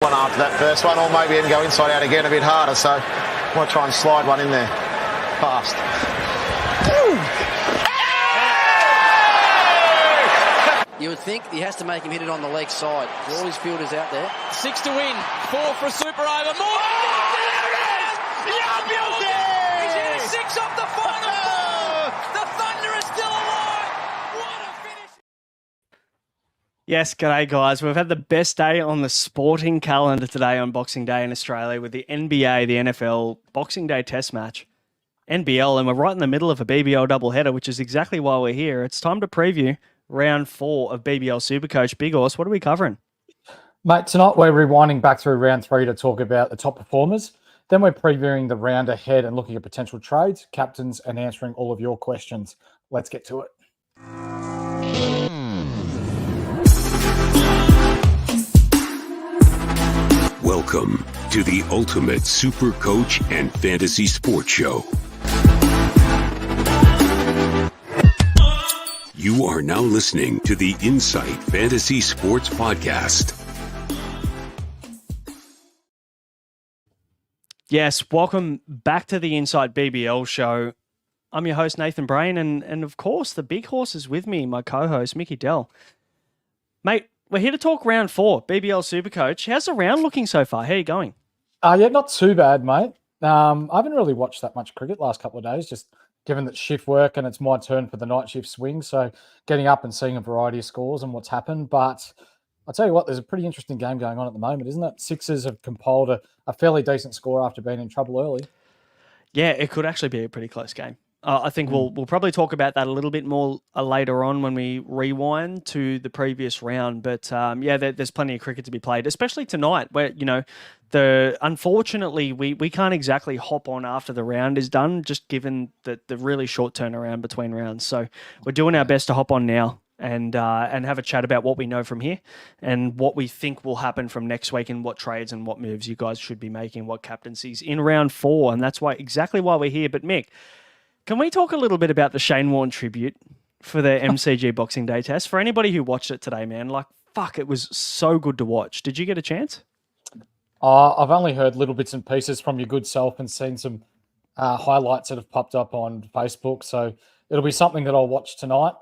One after that first one, or maybe even go inside out again a bit harder. So I want to try and slide one in there fast. You would think he has to make him hit it on the leg side. All his fielders out there. 6 to win, 4 for a super over. More! He's hit a 6 off the final ball. The Thunder is still alive. What a finish! Yes, g'day guys. We've had the best day on the sporting calendar today on Boxing Day in Australia with the NBA, the NFL Boxing Day Test match, NBL, and we're right in the middle of a BBL doubleheader, which is exactly why we're here. It's time to preview round 4 of BBL Supercoach. Big Horse, what are we covering? Mate, tonight we're rewinding back through round 3 to talk about the top performers. Then we're previewing the round ahead and looking at potential trades, captains, and answering all of your questions. Let's get to it. Welcome to the Ultimate Supercoach and Fantasy Sports Show. You are now listening to the Insight Fantasy Sports Podcast. Yes, welcome back to the Insight BBL show. I'm your host, Nathan Brain, and of course, the big horse is with me, my co-host, Mickey Dell. Mate, we're here to talk round 4, BBL Supercoach. How's the round looking so far? How are you going? Yeah, not too bad, mate. I haven't really watched that much cricket last couple of days, just given that shift work and it's my turn for the night shift swing. So getting up and seeing a variety of scores and what's happened. But I'll tell you what, there's a pretty interesting game going on at the moment, isn't it? Sixers have compiled a fairly decent score after being in trouble early. Yeah, it could actually be a pretty close game. I think we'll probably talk about that a little bit more later on when we rewind to the previous round. But there's plenty of cricket to be played, especially tonight, where unfortunately we can't exactly hop on after the round is done, just given the really short turnaround between rounds. So we're doing our best to hop on now and have a chat about what we know from here and what we think will happen from next week and what trades and what moves you guys should be making, what captaincies in round 4, and that's exactly why we're here. But Mick, can we talk a little bit about the Shane Warne tribute for the MCG Boxing Day test? For anybody who watched it today, man, it was so good to watch. Did you get a chance? I've only heard little bits and pieces from your good self and seen some highlights that have popped up on Facebook. So it'll be something that I'll watch tonight.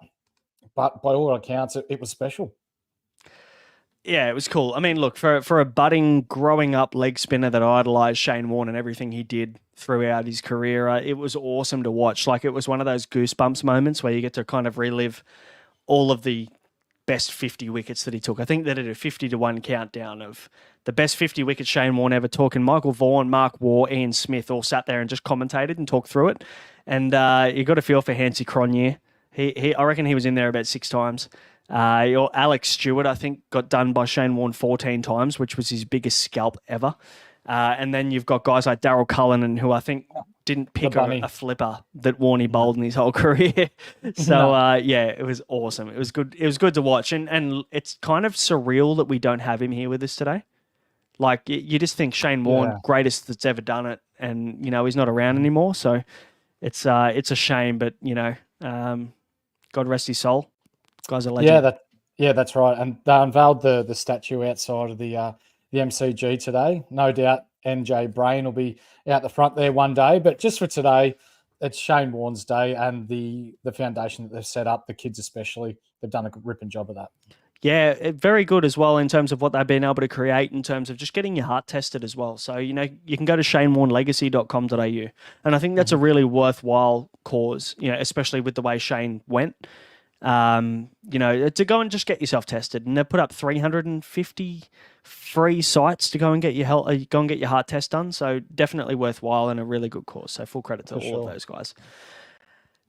But by all accounts, it was special. Yeah, it was cool. I mean, look, for a budding, growing up leg spinner that idolised Shane Warne and everything he did throughout his career, it was awesome to watch. It was one of those goosebumps moments where you get to kind of relive all of the best 50 wickets that he took. I think they did a 50-1 countdown of the best 50 wickets Shane Warne ever took, and Michael Vaughan, Mark Waugh, Ian Smith all sat there and just commentated and talked through it. And you got a feel for Hansie Cronje. I reckon he was in there about 6 times. Alex Stewart, I think, got done by Shane Warne 14 times, which was his biggest scalp ever. And then you've got guys like Daryl Cullinan, who I think didn't pick a flipper that Warne bowled in his whole career. So, it was awesome. It was good. It was good to watch. And it's kind of surreal that we don't have him here with us today. You just think Shane Warne, greatest that's ever done it. And, he's not around anymore. So it's a shame, but, God rest his soul. Guy's a legend. Yeah, that's right. And they unveiled the statue outside of the MCG today. No doubt MJ Brain will be out the front there one day. But just for today, it's Shane Warne's day, and the foundation that they've set up, the kids especially, they've done a ripping job of that. Yeah, very good as well in terms of what they've been able to create in terms of just getting your heart tested as well. So, you can go to shanewarnelegacy.com.au, and I think that's a really worthwhile cause, especially with the way Shane went. To go and just get yourself tested, and they've put up 350 free sites to go and get your heart test done. So definitely worthwhile and a really good cause. So full credit to all of those guys.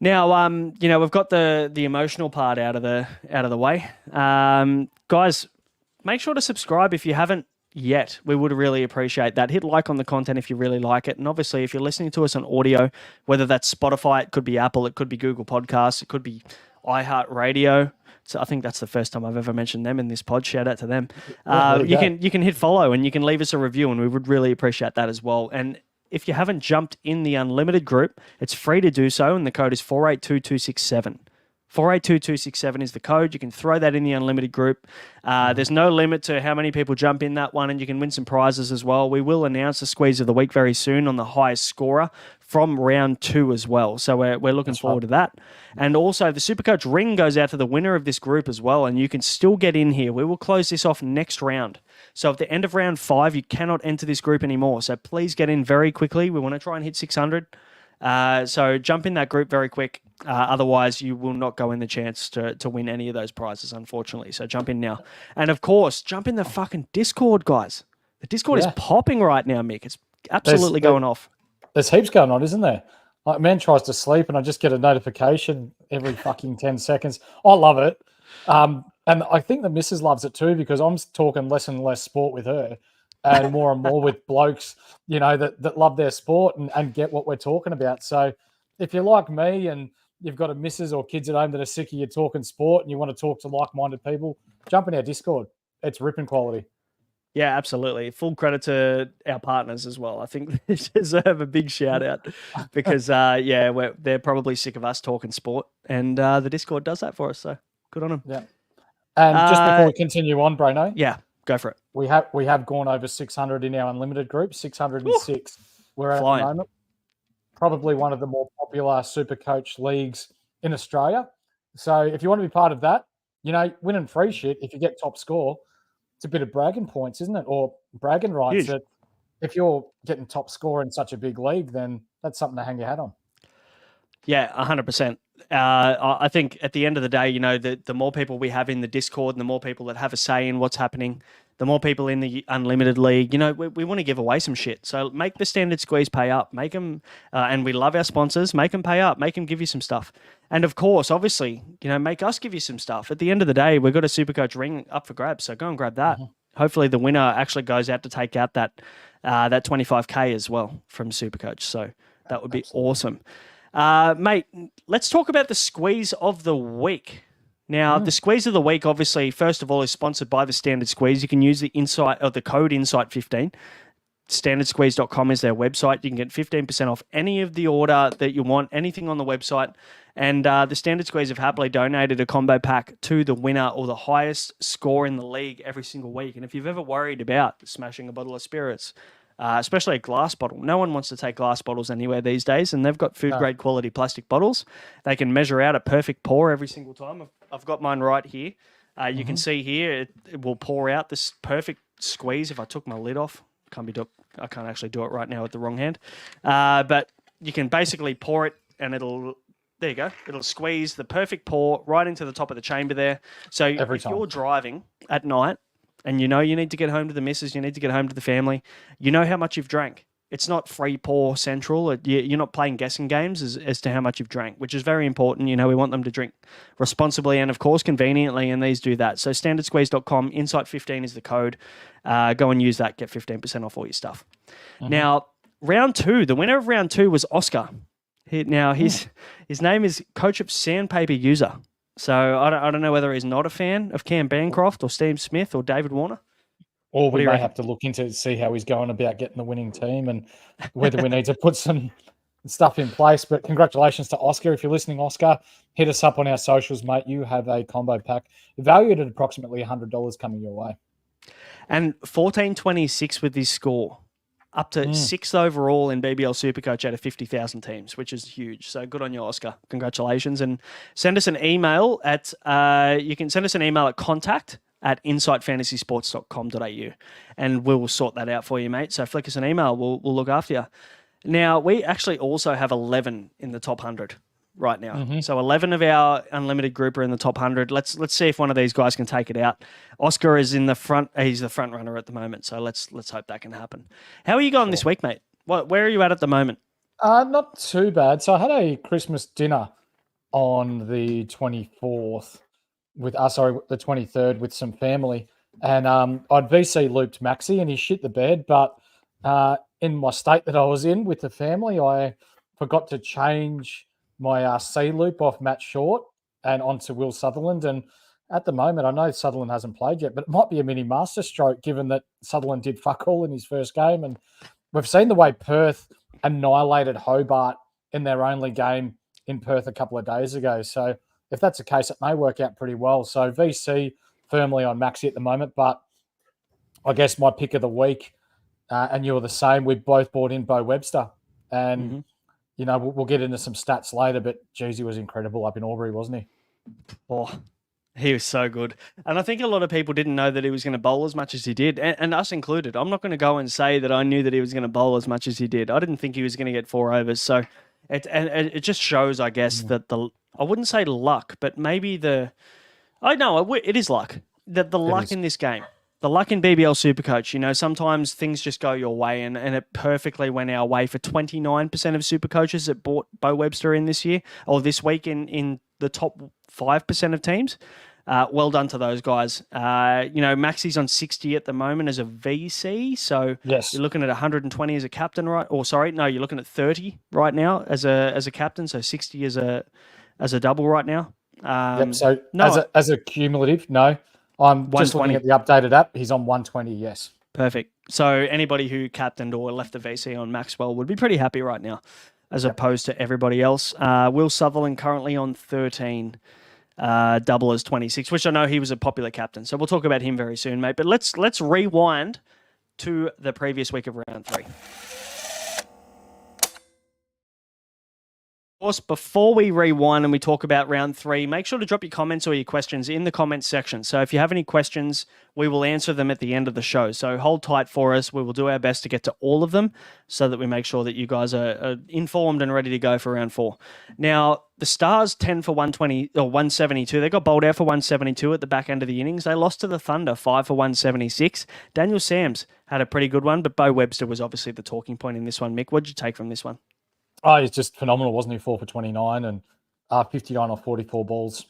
Now, we've got the emotional part out of the way. Guys, make sure to subscribe if you haven't yet. We would really appreciate that. Hit like on the content if you really like it. And obviously, if you're listening to us on audio, whether that's Spotify, it could be Apple, it could be Google Podcasts, it could be iHeartRadio. So I think that's the first time I've ever mentioned them in this pod. Shout out to them. You can hit follow and you can leave us a review, and we would really appreciate that as well. And if you haven't jumped in the Unlimited group, it's free to do so, and the code is 482267. 482267 is the code. You can throw that in the unlimited group. There's no limit to how many people jump in that one, and you can win some prizes as well. We will announce the squeeze of the week very soon on the highest scorer from round 2 as well. So we're looking forward to that. And also the Supercoach ring goes out to the winner of this group as well, and you can still get in here. We will close this off next round. So at the end of round 5, you cannot enter this group anymore. So please get in very quickly. We want to try and hit 600. So jump in that group very quick. Otherwise, you will not go in the chance to win any of those prizes, unfortunately. So jump in now. And of course, jump in the fucking Discord, guys. The Discord is popping right now, Mick. It's absolutely going off. There's heaps going on, isn't there? Like, man tries to sleep and I just get a notification every fucking 10 seconds. I love it. And I think the missus loves it too, because I'm talking less and less sport with her and more with blokes, that love their sport and get what we're talking about. So if you're like me and you've got a missus or kids at home that are sick of you talking sport and you want to talk to like-minded people, jump in our Discord. It's ripping quality. Yeah, absolutely. Full credit to our partners as well. I think they deserve a big shout out because, they're probably sick of us talking sport, and the Discord does that for us. So good on them. Yeah. And just before we continue on, Brano. Yeah, go for it. We have gone over 600 in our unlimited group, 606. We're at the moment. Probably one of the more popular Supercoach leagues in Australia. So if you want to be part of that, winning free shit, if you get top score, it's a bit of bragging points, isn't it? Or bragging rights. That if you're getting top score in such a big league, then that's something to hang your hat on. Yeah, 100%. I think at the end of the day, the more people we have in the Discord and the more people that have a say in what's happening, the more people in the Unlimited League, we want to give away some shit. So make the Standard Squeeze pay up. Make them, and we love our sponsors, make them pay up. Make them give you some stuff. And of course, obviously, make us give you some stuff. At the end of the day, we've got a Supercoach ring up for grabs, so go and grab that. Mm-hmm. Hopefully the winner actually goes out to take out that 25K as well from Supercoach. So that would be awesome. Mate, let's talk about the squeeze of the week. Now, the squeeze of the week, obviously, first of all, is sponsored by the Standard Squeeze. You can use the code INSIGHT15. Standardsqueeze.com is their website. You can get 15% off any of the order that you want, anything on the website. And the Standard Squeeze have happily donated a combo pack to the winner or the highest score in the league every single week. And if you've ever worried about smashing a bottle of spirits, especially a glass bottle. No one wants to take glass bottles anywhere these days, and they've got food-grade quality plastic bottles. They can measure out a perfect pour every single time. I've got mine right here. You can see here it will pour out this perfect squeeze. If I took my lid off, I can't actually do it right now with the wrong hand. But you can basically pour it, and there you go. It'll squeeze the perfect pour right into the top of the chamber there. So if you're driving at night, and you need to get home to the missus, you need to get home to the family, you know how much you've drank. It's not free pour central. You're not playing guessing games as to how much you've drank, which is very important. We want them to drink responsibly and, of course, conveniently, and these do that. So standardsqueeze.com, INSIGHT15 is the code. Go and use that, get 15% off all your stuff. Mm-hmm. Now, round 2, the winner of round 2 was Oscar. His name is Coach of Sandpaper User. So I don't know whether he's not a fan of Cam Bancroft or Steve Smith or David Warne. Or we may have to look into see how he's going about getting the winning team and whether we need to put some stuff in place. But congratulations to Oscar. If you're listening, Oscar, hit us up on our socials, mate. You have a combo pack valued at approximately $100 coming your way. And 1426 with his score. Up to 6th overall in BBL Supercoach out of 50,000 teams, which is huge. So good on you, Oscar. Congratulations. And send us an email at contact@insightfantasysports.com.au and we'll sort that out for you, mate. So flick us an email. We'll look after you. Now, we actually also have 11 in the top 100 right now. Mm-hmm. So 11 of our unlimited group are in the top 100. Let's see if one of these guys can take it out. Oscar is in the front. He's the front runner at the moment. So let's hope that can happen. How are you going this week, mate? Where are you at the moment? Not too bad. So I had a Christmas dinner on the 24th the 23rd with some family. And I'd VC looped Maxi and he shit the bed. But in my state that I was in with the family, I forgot to change my C loop off Matt Short and onto Will Sutherland. And at the moment, I know Sutherland hasn't played yet, but it might be a mini masterstroke given that Sutherland did fuck all in his first game. And we've seen the way Perth annihilated Hobart in their only game in Perth a couple of days ago. So if that's the case, it may work out pretty well. So VC firmly on Maxi at the moment, but I guess my pick of the week, and you were the same, we both bought in Bo Webster. And, you know, we'll get into some stats later, but geez, he was incredible up in Albury, wasn't he? Oh, he was so good. And I think a lot of people didn't know that he was going to bowl as much as he did, and us included. I'm not going to go and say that I knew that he was going to bowl as much as he did. I didn't think he was going to get 4 overs. So it just shows, I guess, that I wouldn't say luck, but maybe it is luck. That the luck in this game. The luck in BBL Supercoach, you know, sometimes things just go your way, and it perfectly went our way for 29% of Supercoaches that bought Bo Webster in this year, or this week in the top 5% of teams. Well done to those guys. You know, Maxi's on 60 at the moment as a VC, so yes. You're looking at 120 as a captain, right? Or sorry, no, you're looking at 30 right now as a captain, so 60 as a double right now. So as a cumulative, no. I'm just looking at the updated app. He's on 120, yes. Perfect. So anybody who captained or left the VC on Maxwell would be pretty happy right now, as opposed to everybody else. Will Sutherland currently on 13, double as 26, which I know he was a popular captain. So we'll talk about him very soon, mate. But let's rewind to the previous week of round 3. Of course, before we rewind and we talk about round 3, make sure to drop your comments or your questions in the comments section. So if you have any questions, we will answer them at the end of the show. So hold tight for us. We will do our best to get to all of them so that we make sure that you guys are informed and ready to go for round 4. Now, the Stars 10 for 120 or 172. They got bowled out for 172 at the back end of the innings. They lost to the Thunder 5 for 176. Daniel Sams had a pretty good one, but Bo Webster was obviously the talking point in this one. Mick, what did you take from this one? Oh, he's just phenomenal, wasn't he? 4 for 29 and 59 off 44 balls.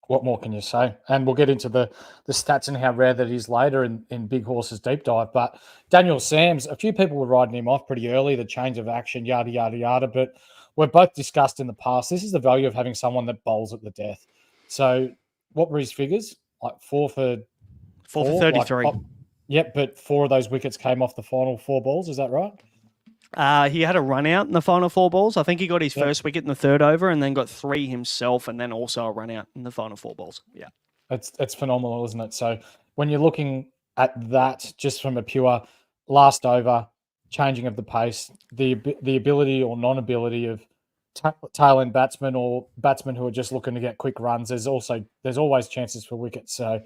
What more can you say? And we'll get into the stats and how rare that is later in Big Horse's deep dive. But Daniel Sams, a few people were riding him off pretty early, the change of action, yada, yada, yada. But we've both discussed in the past, this is the value of having someone that bowls at the death. So what were his figures? Like 4 for 33. Like, yep, but 4 of those wickets came off the final 4 balls. Is that right? He had a run out in the final 4 balls. I think he got his first wicket in the 3rd over and then got 3 himself and then also a run out in the final 4 balls. Yeah. It's phenomenal, isn't it? So when you're looking at that just from a pure last over, changing of the pace, the ability or non-ability of tail end batsmen or batsmen who are just looking to get quick runs, there's always chances for wickets. So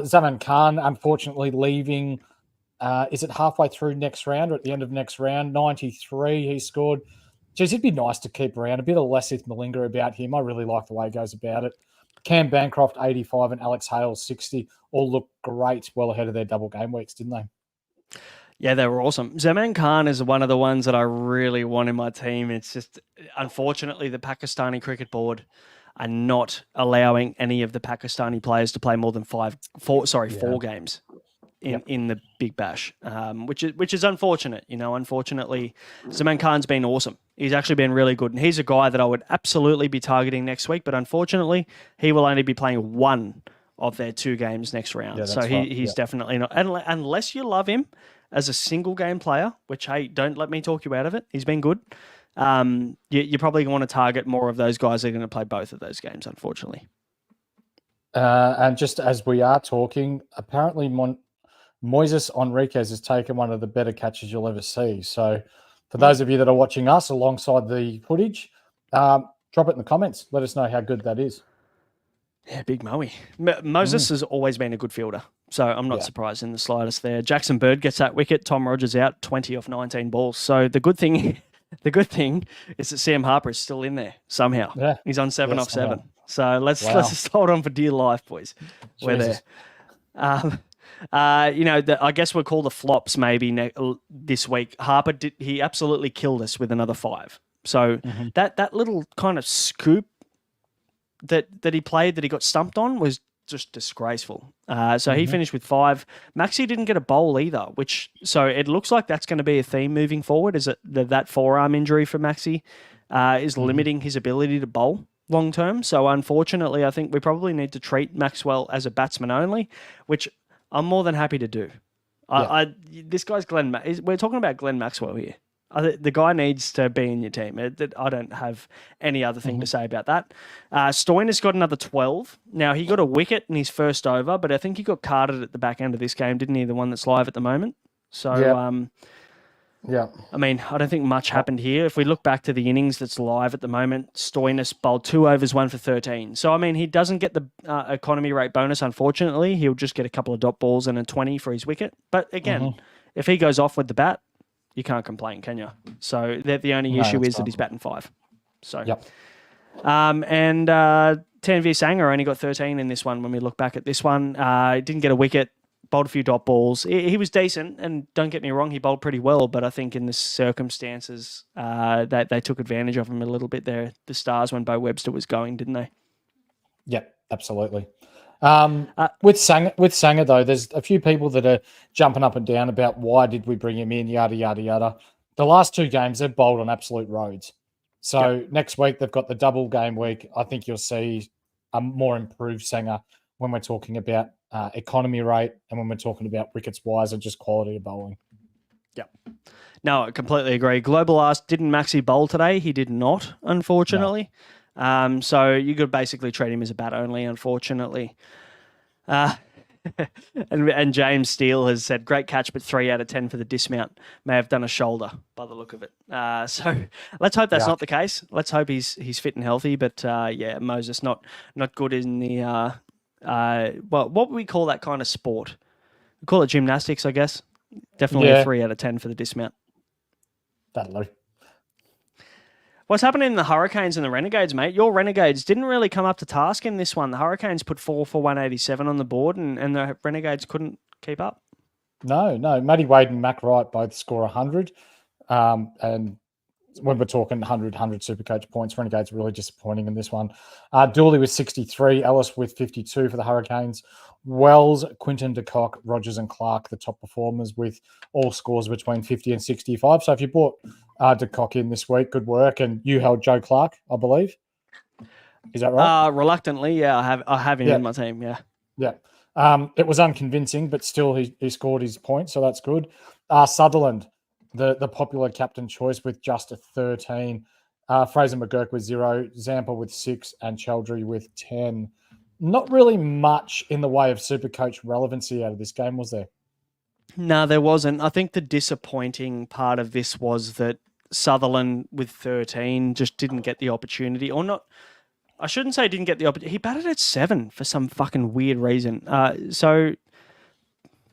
Zaman Khan, unfortunately, leaving... is it halfway through next round or at the end of next round? 93 he scored. Geez, it'd be nice to keep around. A bit of Lasith Malinga about him. I really like the way he goes about it. Cam Bancroft, 85, and Alex Hale, 60, all looked great, well ahead of their double game weeks, didn't they? Yeah, they were awesome. Zaman Khan is one of the ones that I really want in my team. It's just, unfortunately, the Pakistani cricket board are not allowing any of the Pakistani players to play more than 4 games in the Big Bash, which is unfortunate. You know, unfortunately, Zaman Khan's been awesome. He's actually been really good, and he's a guy that I would absolutely be targeting next week. But unfortunately, he will only be playing 1 of their 2 games next round. Yeah, so he's definitely not. Unless you love him as a single game player, which hey, don't let me talk you out of it. He's been good. You probably want to target more of those guys that are going to play both of those games. Unfortunately, and just as we are talking, apparently Moises Enriquez has taken one of the better catches you'll ever see. So for those of you that are watching us alongside the footage, drop it in the comments. Let us know how good that is. Yeah, big Moe. Moses has always been a good fielder, so I'm not surprised in the slightest there. Jackson Bird gets that wicket. Tom Rogers out, 20 off 19 balls. So the good thing is that Sam Harper is still in there somehow. Yeah. He's on 7 off 7. So let's just hold on for dear life, boys. We're there. I guess we'll call the flops maybe this week. Harper he absolutely killed us with another 5. So that little kind of scoop that he played that he got stumped on was just disgraceful. So he finished with 5. Maxi didn't get a bowl either, so it looks like that's going to be a theme moving forward. Is it that forearm injury for Maxi is limiting his ability to bowl long term? So unfortunately, I think we probably need to treat Maxwell as a batsman only, which I'm more than happy to do. This guy's we're talking about Glenn Maxwell here. The guy needs to be in your team. I don't have any other thing to say about that. Stoinis got another 12. Now, he got a wicket in his first over, but I think he got carded at the back end of this game, didn't he? The one that's live at the moment. So, yeah. I mean, I don't think much happened here. If we look back to the innings that's live at the moment, Stoinis bowled 2 overs, 1 for 13. So, I mean, he doesn't get the economy rate bonus, unfortunately. He'll just get a couple of dot balls and a 20 for his wicket. But again, if he goes off with the bat, you can't complain, can you? So, the only issue is that he's batting 5. So, and Tanveer Sangha only got 13 in this one when we look back at this one. He didn't get a wicket. Bowled a few dot balls. He was decent, and don't get me wrong, he bowled pretty well, but I think in the circumstances, they took advantage of him a little bit there, the Stars, when Bo Webster was going, didn't they? Yeah, absolutely. With Sangha, though, there's a few people that are jumping up and down about why did we bring him in, yada, yada, yada. The last 2 games, they've bowled on absolute roads. So next week, they've got the double game week. I think you'll see a more improved Sangha when we're talking about economy rate and when we're talking about wickets wise and just quality of bowling. Yeah. No, I completely agree. Global asked, didn't Maxi bowl today? He did not, unfortunately. No. So you could basically treat him as a bat only, unfortunately. And James Steele has said, great catch, but 3 out of 10 for the dismount. May have done a shoulder by the look of it. So let's hope that's not the case. Let's hope he's fit and healthy. But Moses, not good in the... what would we call that kind of sport? We call it gymnastics, I guess. Definitely a 3 out of 10 for the dismount. That'll do. What's happening in the Hurricanes and the Renegades, mate? Your Renegades didn't really come up to task in this one. The Hurricanes put 4 for 187 on the board, and the Renegades couldn't keep up. No. Matty Wade and Mac Wright both score 100. And when we're talking 100 Supercoach points, Renegades really disappointing in this one. Dooley with 63, Ellis with 52 for the Hurricanes. Wells, Quinton de Kock, Rogers and Clark, the top performers with all scores between 50 and 65. So if you brought de Kock in this week, good work. And you held Joe Clark, I believe. Is that right? Reluctantly, yeah. I have him in my team, yeah. Yeah. It was unconvincing, but still he scored his point, so that's good. Sutherland, the popular captain choice with just a 13. Fraser McGurk with 0, Zampa with 6, and Chowdhury with 10. Not really much in the way of Supercoach relevancy out of this game, was there? No, there wasn't. I think the disappointing part of this was that Sutherland with 13 just didn't get the opportunity, or not. I shouldn't say didn't get the opportunity. He batted at 7 for some fucking weird reason. So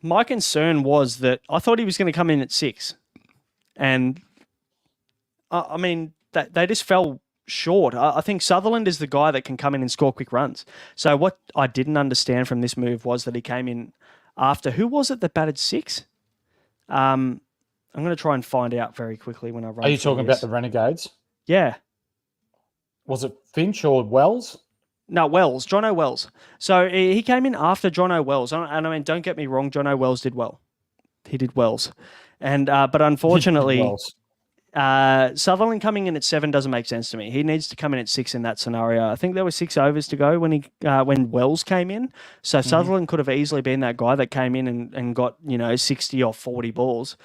my concern was that I thought he was going to come in at 6. And I mean, they just fell short. I think Sutherland is the guy that can come in and score quick runs. So what I didn't understand from this move was that he came in after, who was it that batted 6? I'm going to try and find out very quickly when I run. Are you talking about the Renegades? Yeah. Was it Finch or Wells? No, Wells, John O'Wells. So he came in after John O'Wells. And I mean, don't get me wrong, John O'Wells did well. He did Wells. And but unfortunately, Sutherland coming in at 7 doesn't make sense to me. He needs to come in at 6 in that scenario. I think there were 6 overs to go when Wells came in. So Sutherland could have easily been that guy that came in and got 60 or 40 balls.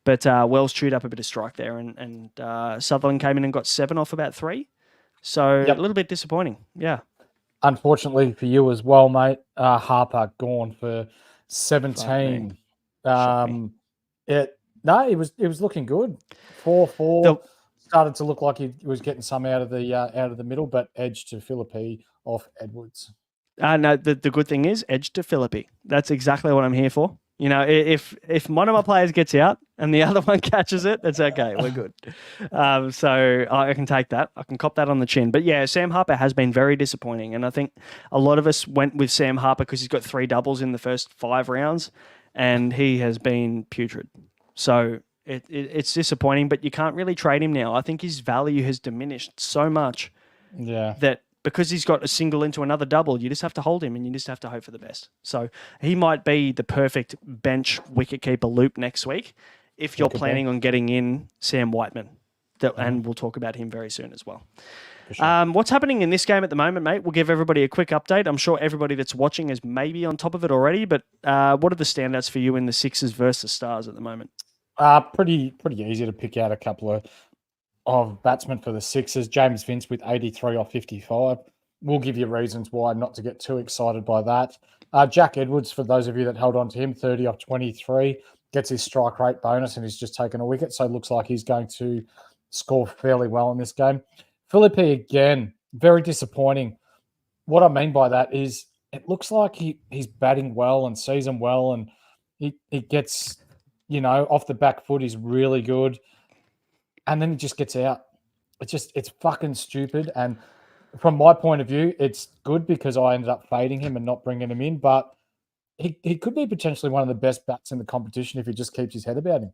But Wells chewed up a bit of strike there, and Sutherland came in and got 7 off about 3. So a little bit disappointing. Yeah. Unfortunately for you as well, mate. Harper gone for 17. It was looking good. 4-4 started to look like he was getting some out of the middle, but edge to Philippi off Edwards. No, the good thing is edge to Philippi. That's exactly what I'm here for. If one of my players gets out and the other one catches it, it's okay. We're good. So I can take that. I can cop that on the chin. But yeah, Sam Harper has been very disappointing. And I think a lot of us went with Sam Harper because he's got 3 doubles in the first 5 rounds and he has been putrid. So it's disappointing, but you can't really trade him now. I think his value has diminished so much that because he's got a single into another double, you just have to hold him and you just have to hope for the best. So he might be the perfect bench wicketkeeper loop next week if you're planning on getting in Sam Whiteman. And we'll talk about him very soon as well. Sure. What's happening in this game at the moment, mate? We'll give everybody a quick update. I'm sure everybody that's watching is maybe on top of it already, but what are the standouts for you in the Sixers versus Stars at the moment? Pretty easy to pick out a couple of batsmen for the Sixers. James Vince with 83 off 55. We'll give you reasons why not to get too excited by that. Jack Edwards, for those of you that held on to him, 30 off 23, gets his strike rate bonus and he's just taken a wicket. So it looks like he's going to score fairly well in this game. Philippe again, very disappointing. What I mean by that is it looks like he's batting well and sees him well, and he gets, off the back foot. He's really good. And then he just gets out. It's fucking stupid. And from my point of view, it's good because I ended up fading him and not bringing him in. But he could be potentially one of the best bats in the competition if he just keeps his head about him.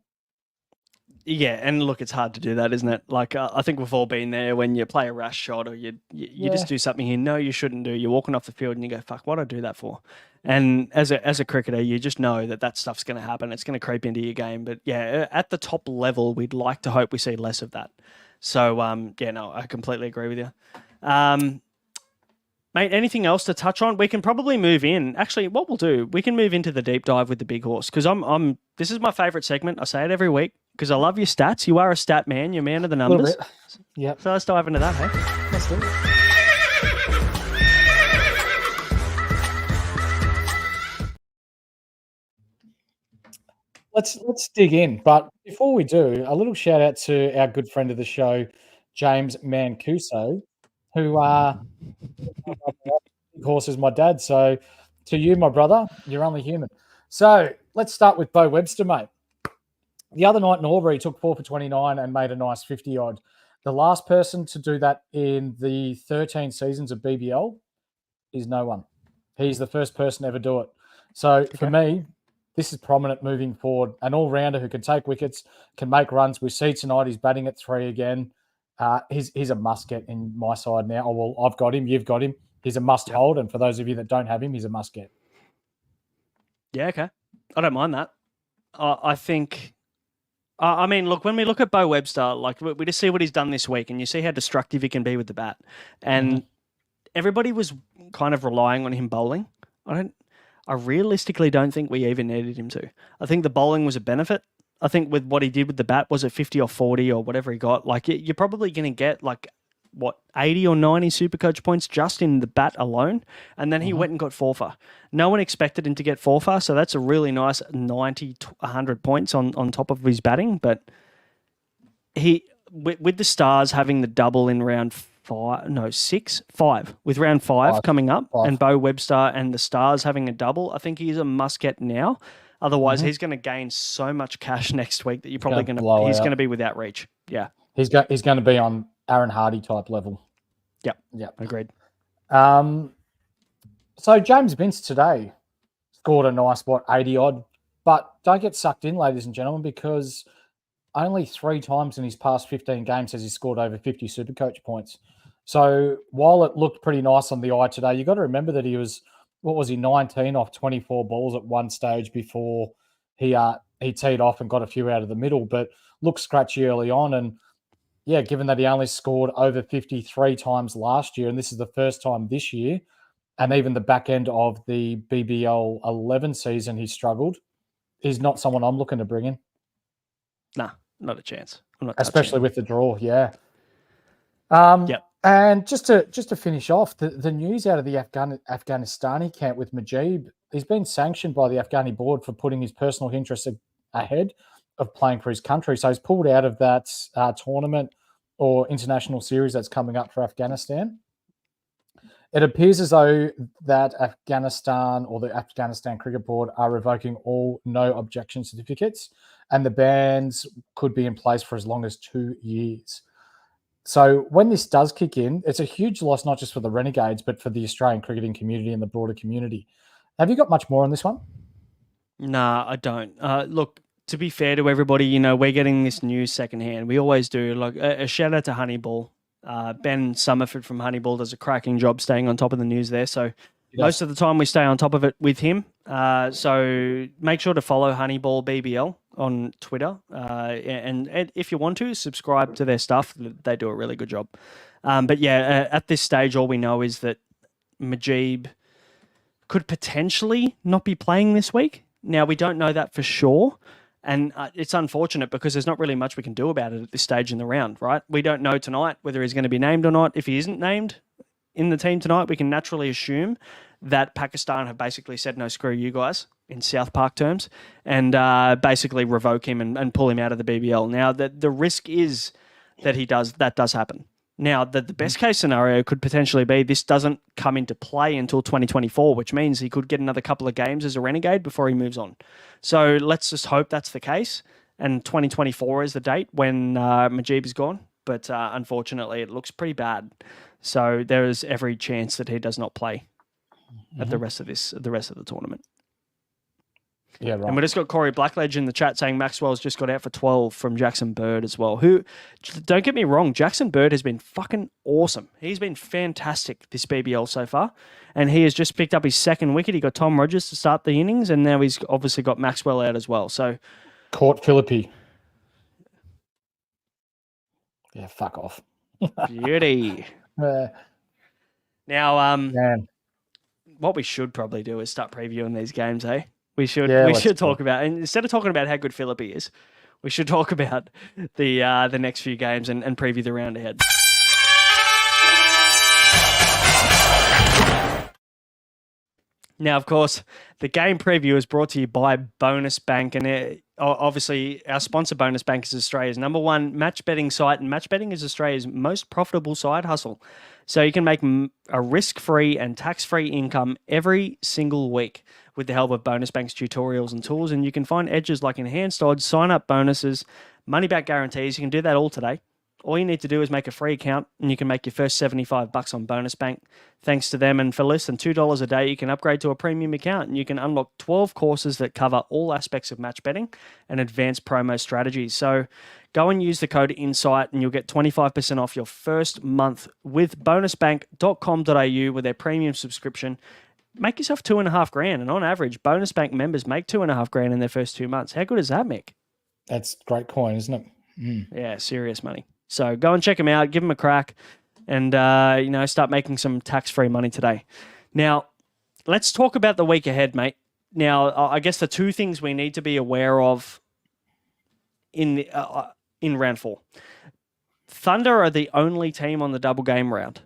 Yeah, and look, it's hard to do that, isn't it? Like, I think we've all been there when you play a rash shot or you just do something you know you shouldn't do. You're walking off the field and you go, fuck, what'd I do that for? And as a cricketer, you just know that stuff's going to happen. It's going to creep into your game. But yeah, at the top level, we'd like to hope we see less of that. So, I completely agree with you. Mate, anything else to touch on? We can probably move in. Actually, what we'll do, we can move into the deep dive with the big horse because this is my favourite segment. I say it every week because I love your stats. You are a stat man. You're a man of the numbers. Yeah. So let's dive into that, hey? Let's do it. Let's dig in. But before we do, a little shout out to our good friend of the show, James Mancuso, who big horse is my dad. So to you, my brother, you're only human. So let's start with Bo Webster, mate. The other night in Albury, he took 4 for 29 and made a nice 50-odd. The last person to do that in the 13 seasons of BBL is no one. He's the first person to ever do it. So for me, this is prominent moving forward. An all-rounder who can take wickets, can make runs. We see tonight he's batting at 3 again. He's a must-get in my side now. Oh, well, I've got him. You've got him. He's a must-hold. And for those of you that don't have him, he's a must-get. Yeah, okay. I don't mind that. I think... I mean, look, when we look at Bo Webster, like we just see what he's done this week and you see how destructive he can be with the bat. And everybody was kind of relying on him bowling. I realistically don't think we even needed him to. I think the bowling was a benefit. I think with what he did with the bat, was it 50 or 40 or whatever he got? Like you're probably going to get 80 or 90 Supercoach points just in the bat alone. And then he went and got 4 for. No one expected him to get 4 for, so that's a really nice 90 to 100 points on top of his batting. But he, with the Stars having the double in round 5, with round 5 coming up, and Bo Webster and the Stars having a double, I think he's a must-get now. Otherwise, he's going to gain so much cash next week that you're probably going to be without reach. Yeah. He's going to be on Aaron Hardy type level. Yep. Agreed. So James Vince today scored a nice 80 odd, but don't get sucked in, ladies and gentlemen, because only 3 times in his past 15 games has he scored over 50 Supercoach points. So while it looked pretty nice on the eye today, you got to remember that he was, 19 off 24 balls at one stage before he teed off and got a few out of the middle, but looked scratchy early on. And yeah, given that he only scored over 53 times last year, and this is the first time this year, and even the back end of the BBL 11 season, he struggled. He's not someone I'm looking to bring in. Nah, not a chance. Especially with the draw, yeah. Yep. And just to finish off, the news out of the Afghanistani camp with Mujeeb, he's been sanctioned by the Afghani board for putting his personal interests ahead of playing for his country. So he's pulled out of that tournament or international series that's coming up for Afghanistan. It appears as though that Afghanistan or the Afghanistan Cricket Board are revoking all no objection certificates, and the bans could be in place for as long as 2 years. So when this does kick in, it's a huge loss, not just for the Renegades, but for the Australian cricketing community and the broader community. Have you got much more on this one? Nah, I don't. Look, to be fair to everybody, we're getting this news secondhand. We always do. Like a shout out to Honeyball. Ben Summerford from Honeyball does a cracking job staying on top of the news there. So most of the time we stay on top of it with him. So make sure to follow Honeyball BBL on Twitter. And if you want to, subscribe to their stuff. They do a really good job. But yeah, at this stage, all we know is that Mujeeb could potentially not be playing this week. Now, we don't know that for sure. And it's unfortunate because there's not really much we can do about it at this stage in the round, right? We don't know tonight whether he's going to be named or not. If he isn't named in the team tonight, we can naturally assume that Pakistan have basically said, no, screw you guys, in South Park terms, and basically revoke him and pull him out of the BBL. Now, the risk is that that does happen. Now, the best case scenario could potentially be this doesn't come into play until 2024, which means he could get another couple of games as a Renegade before he moves on. So let's just hope that's the case. And 2024 is the date when Mujeeb is gone. But unfortunately, it looks pretty bad. So there is every chance that he does not play at the rest of the tournament. Yeah, right. And we just got Corey Blackledge in the chat saying Maxwell's just got out for 12 from Jackson Bird as well. Who, don't get me wrong, Jackson Bird has been fucking awesome. He's been fantastic this BBL so far. And he has just picked up his second wicket. He got Tom Rogers to start the innings, and now he's obviously got Maxwell out as well. So Caught Philippi. Yeah, fuck off. beauty. Now, Man. what we should probably do is start previewing these games, eh? We should talk about, and instead of talking about how good Philippi is, we should talk about the next few games and preview the round ahead. Now, of course, the game preview is brought to you by Bonus Bank, and obviously our sponsor Bonus Bank is Australia's #1 match betting site, and match betting is Australia's most profitable side hustle. So you can make a risk-free and tax-free income every single week with the help of Bonus Bank's tutorials and tools, and you can find edges like enhanced odds, sign-up bonuses, money-back guarantees. You can do that all today. All you need to do is make a free account, and you can make your first $75 on Bonus Bank. Thanks to them, and for less than $2 a day, you can upgrade to a premium account, and you can unlock 12 courses that cover all aspects of match betting and advanced promo strategies. So go and use the code INSIGHT, and you'll get 25% off your first month with bonusbank.com.au with their premium subscription. Make yourself $2,500, and on average, Bonus Bank members make $2,500 in their first 2 months. How good is that, Mick? That's great coin, isn't it? Mm. Yeah, serious money. So go and check them out, give them a crack, and start making some tax-free money today. Now, let's talk about the week ahead, mate. Now, I guess the two things we need to be aware of in round 4. Thunder are the only team on the double game round.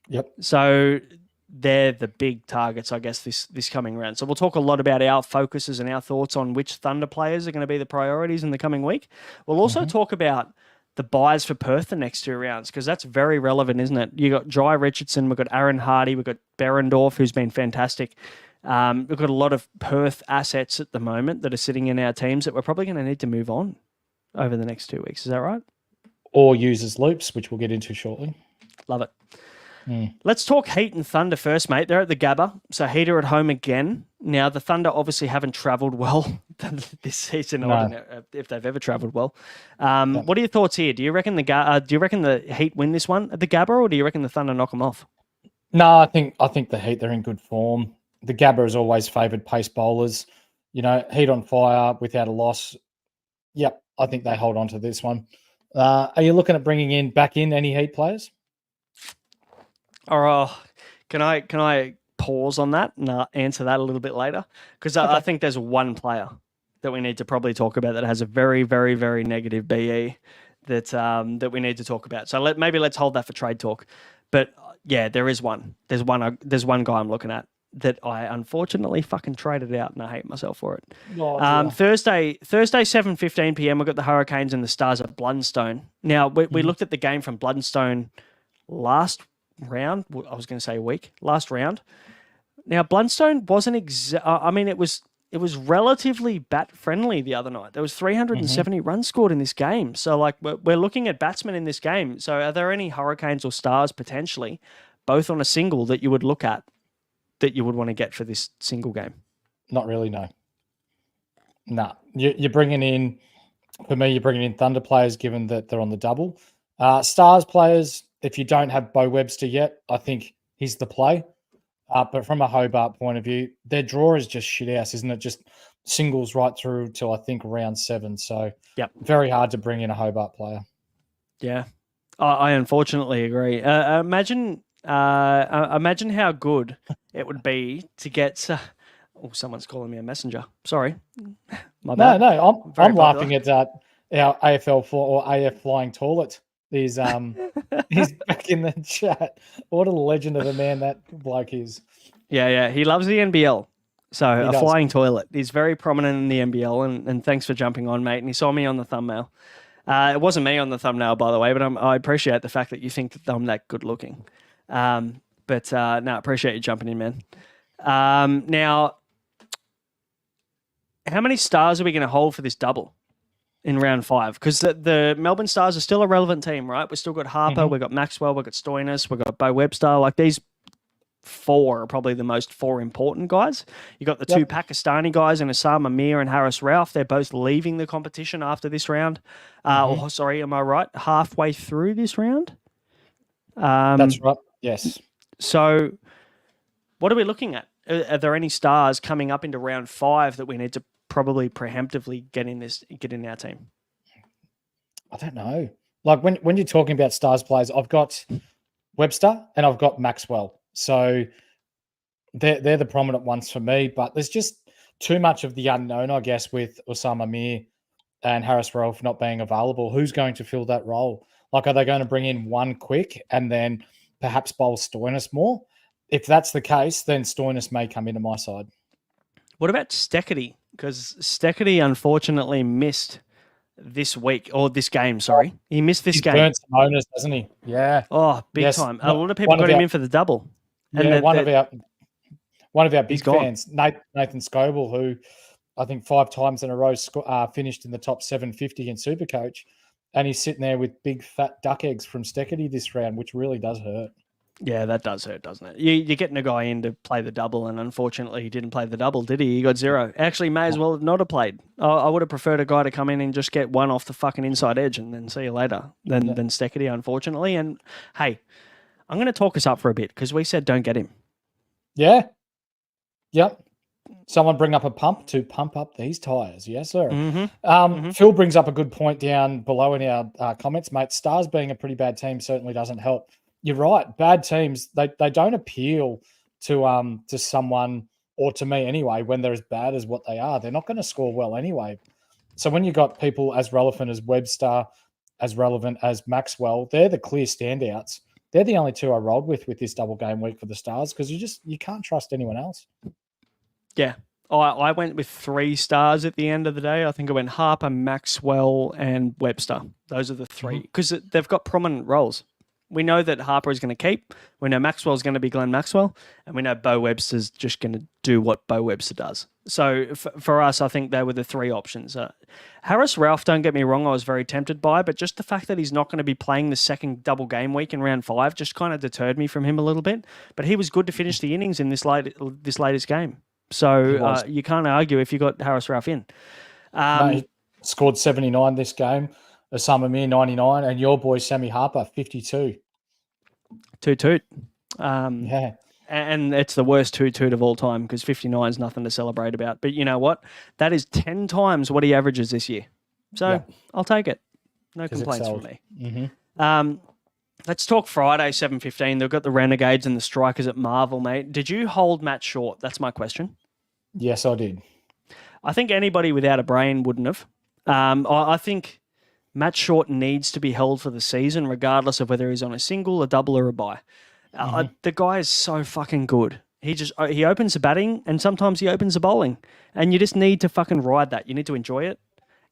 Yep. So they're the big targets, I guess, this coming round. So we'll talk a lot about our focuses and our thoughts on which Thunder players are going to be the priorities in the coming week. We'll also talk about the buys for Perth the next 2 rounds, because that's very relevant, isn't it? You got Jai Richardson, we've got Aaron Hardy, we've got Berendorf, who's been fantastic. We've got a lot of Perth assets at the moment that are sitting in our teams that we're probably going to need to move on over the next 2 weeks. Is that right? Or use as loops, which we'll get into shortly. Love it. Let's talk Heat and Thunder first, mate. They're at the Gabba, so Heat are at home again. Now, the Thunder obviously haven't travelled well this season, if they've ever travelled well. What are your thoughts here? Do you reckon the Heat win this one at the Gabba, or do you reckon the Thunder knock them off? No, I think the Heat, they're in good form. The Gabba has always favoured pace bowlers. You know, Heat on fire without a loss. Yep, I think they hold on to this one. Are you looking at bringing back in any Heat players? Can I pause on that and answer that a little bit later? Because I think there's one player that we need to probably talk about that has a very, very, very negative BE that we need to talk about. So maybe let's hold that for trade talk. But yeah, there is one. There's one guy I'm looking at that I unfortunately fucking traded out, and I hate myself for it. Thursday 7:15 p.m. we've got the Hurricanes and the Stars at Bloodstone. Now we looked at the game from Bloodstone last round. I was going to say last round. Now, Bloodstone wasn't it was relatively bat friendly the other night. There was 370 runs scored in this game. So, like, we're looking at batsmen in this game. So, are there any Hurricanes or Stars potentially, both on a single, that you would look at that you would want to get for this single game? Not really, no. Nah, you're bringing in Thunder players, given that they're on the double. Stars players, if you don't have Bo Webster yet, I think he's the play. But from a Hobart point of view, their draw is just shit ass, isn't it? Just singles right through till I think round 7. So very hard to bring in a Hobart player. Yeah, I unfortunately agree. Imagine how good it would be to get Oh, someone's calling me a messenger. Sorry. My No, bad. no, Very I'm laughing at our AFL or AF flying toilet. He's back in the chat. What a legend of a man that bloke is. Yeah. He loves the NBL. So He a does. flying toilet. He's very prominent in the NBL, and thanks for jumping on, mate. And he saw me on the thumbnail. It wasn't me on the thumbnail, by the way, but I appreciate the fact that you think that I'm that good looking. I appreciate you jumping in, man. Now, how many stars are we going to hold for this double in round 5? Because the Melbourne Stars are still a relevant team, right? We've still got Harper, we've got Maxwell, we've got Stoinis, we've got Bo Webster. Like, these 4 are probably the most 4 important guys. You got the 2 Pakistani guys in Osama Mir and Harris Ralph. They're both leaving the competition after this round. Am I right? Halfway through this round? That's right. Yes. So what are we looking at? Are there any stars coming up into round 5 that we need to probably preemptively get in our team? I don't know. Like when you're talking about stars players, I've got Webster and I've got Maxwell. So they're the prominent ones for me, but there's just too much of the unknown, I guess, with Osama Mir and Harris Ralph not being available. Who's going to fill that role? Like, are they going to bring in one quick and then perhaps bowl Stoinis more? If that's the case, then Stoinis may come into my side. What about Steckity? Because Steckity unfortunately missed this week, or this game, sorry. He missed this game. He's burnt some owners, hasn't he? Yeah. Oh, big time. A lot of people got him in for the double. And one of our big fans, gone. Nathan Scoble, who I think 5 times in a row finished in the top 750 in Supercoach, and he's sitting there with big fat duck eggs from Steckity this round, which really does hurt. Yeah, that does hurt, doesn't it? You're getting a guy in to play the double, and unfortunately he didn't play the double, did he? He got 0. Actually, may as well have not have played. I would have preferred a guy to come in and just get 1 off the fucking inside edge and then see you later than Steckity, unfortunately. And, hey, I'm going to talk us up for a bit because we said don't get him. Yeah. Yep. Someone bring up a pump to pump up these tyres. Yes, sir. Phil brings up a good point down below in our comments, mate. Stars being a pretty bad team certainly doesn't help. You're right. Bad teams, they don't appeal to someone, or to me anyway, when they're as bad as what they are. They're not going to score well anyway. So when you got people as relevant as Webster, as relevant as Maxwell, they're the clear standouts. They're the only 2 I rolled with this double game week for the Stars, because you can't trust anyone else. Yeah. I went with 3 stars at the end of the day. I think I went Harper, Maxwell, and Webster. Those are the 3, because they've got prominent roles. We know that Harper is going to keep. We know Maxwell's going to be Glenn Maxwell. And we know Bo Webster's just going to do what Bo Webster does. So for us, I think they were the 3 options. Harris Ralph, don't get me wrong, I was very tempted by, but just the fact that he's not going to be playing the second double game week in round 5 just kind of deterred me from him a little bit. But he was good to finish the innings in this latest game. So you can't argue if you got Harris Ralph in. He scored 79 this game. Osama Mir 99, and your boy Sammy Harper 52. Toot. Yeah. And it's the worst toot of all time, because 59 is nothing to celebrate about. But you know what? That is 10 times what he averages this year. So I'll take it. No complaints from me. Let's talk Friday, 7:15. They've got the Renegades and the Strikers at Marvel, mate. Did you hold Matt Short? That's my question. Yes, I did. I think anybody without a brain wouldn't have. I think Matt Short needs to be held for the season, regardless of whether he's on a single, a double, or a bye. The guy is so fucking good. He opens the batting, and sometimes he opens the bowling, and you just need to fucking ride that. You need to enjoy it.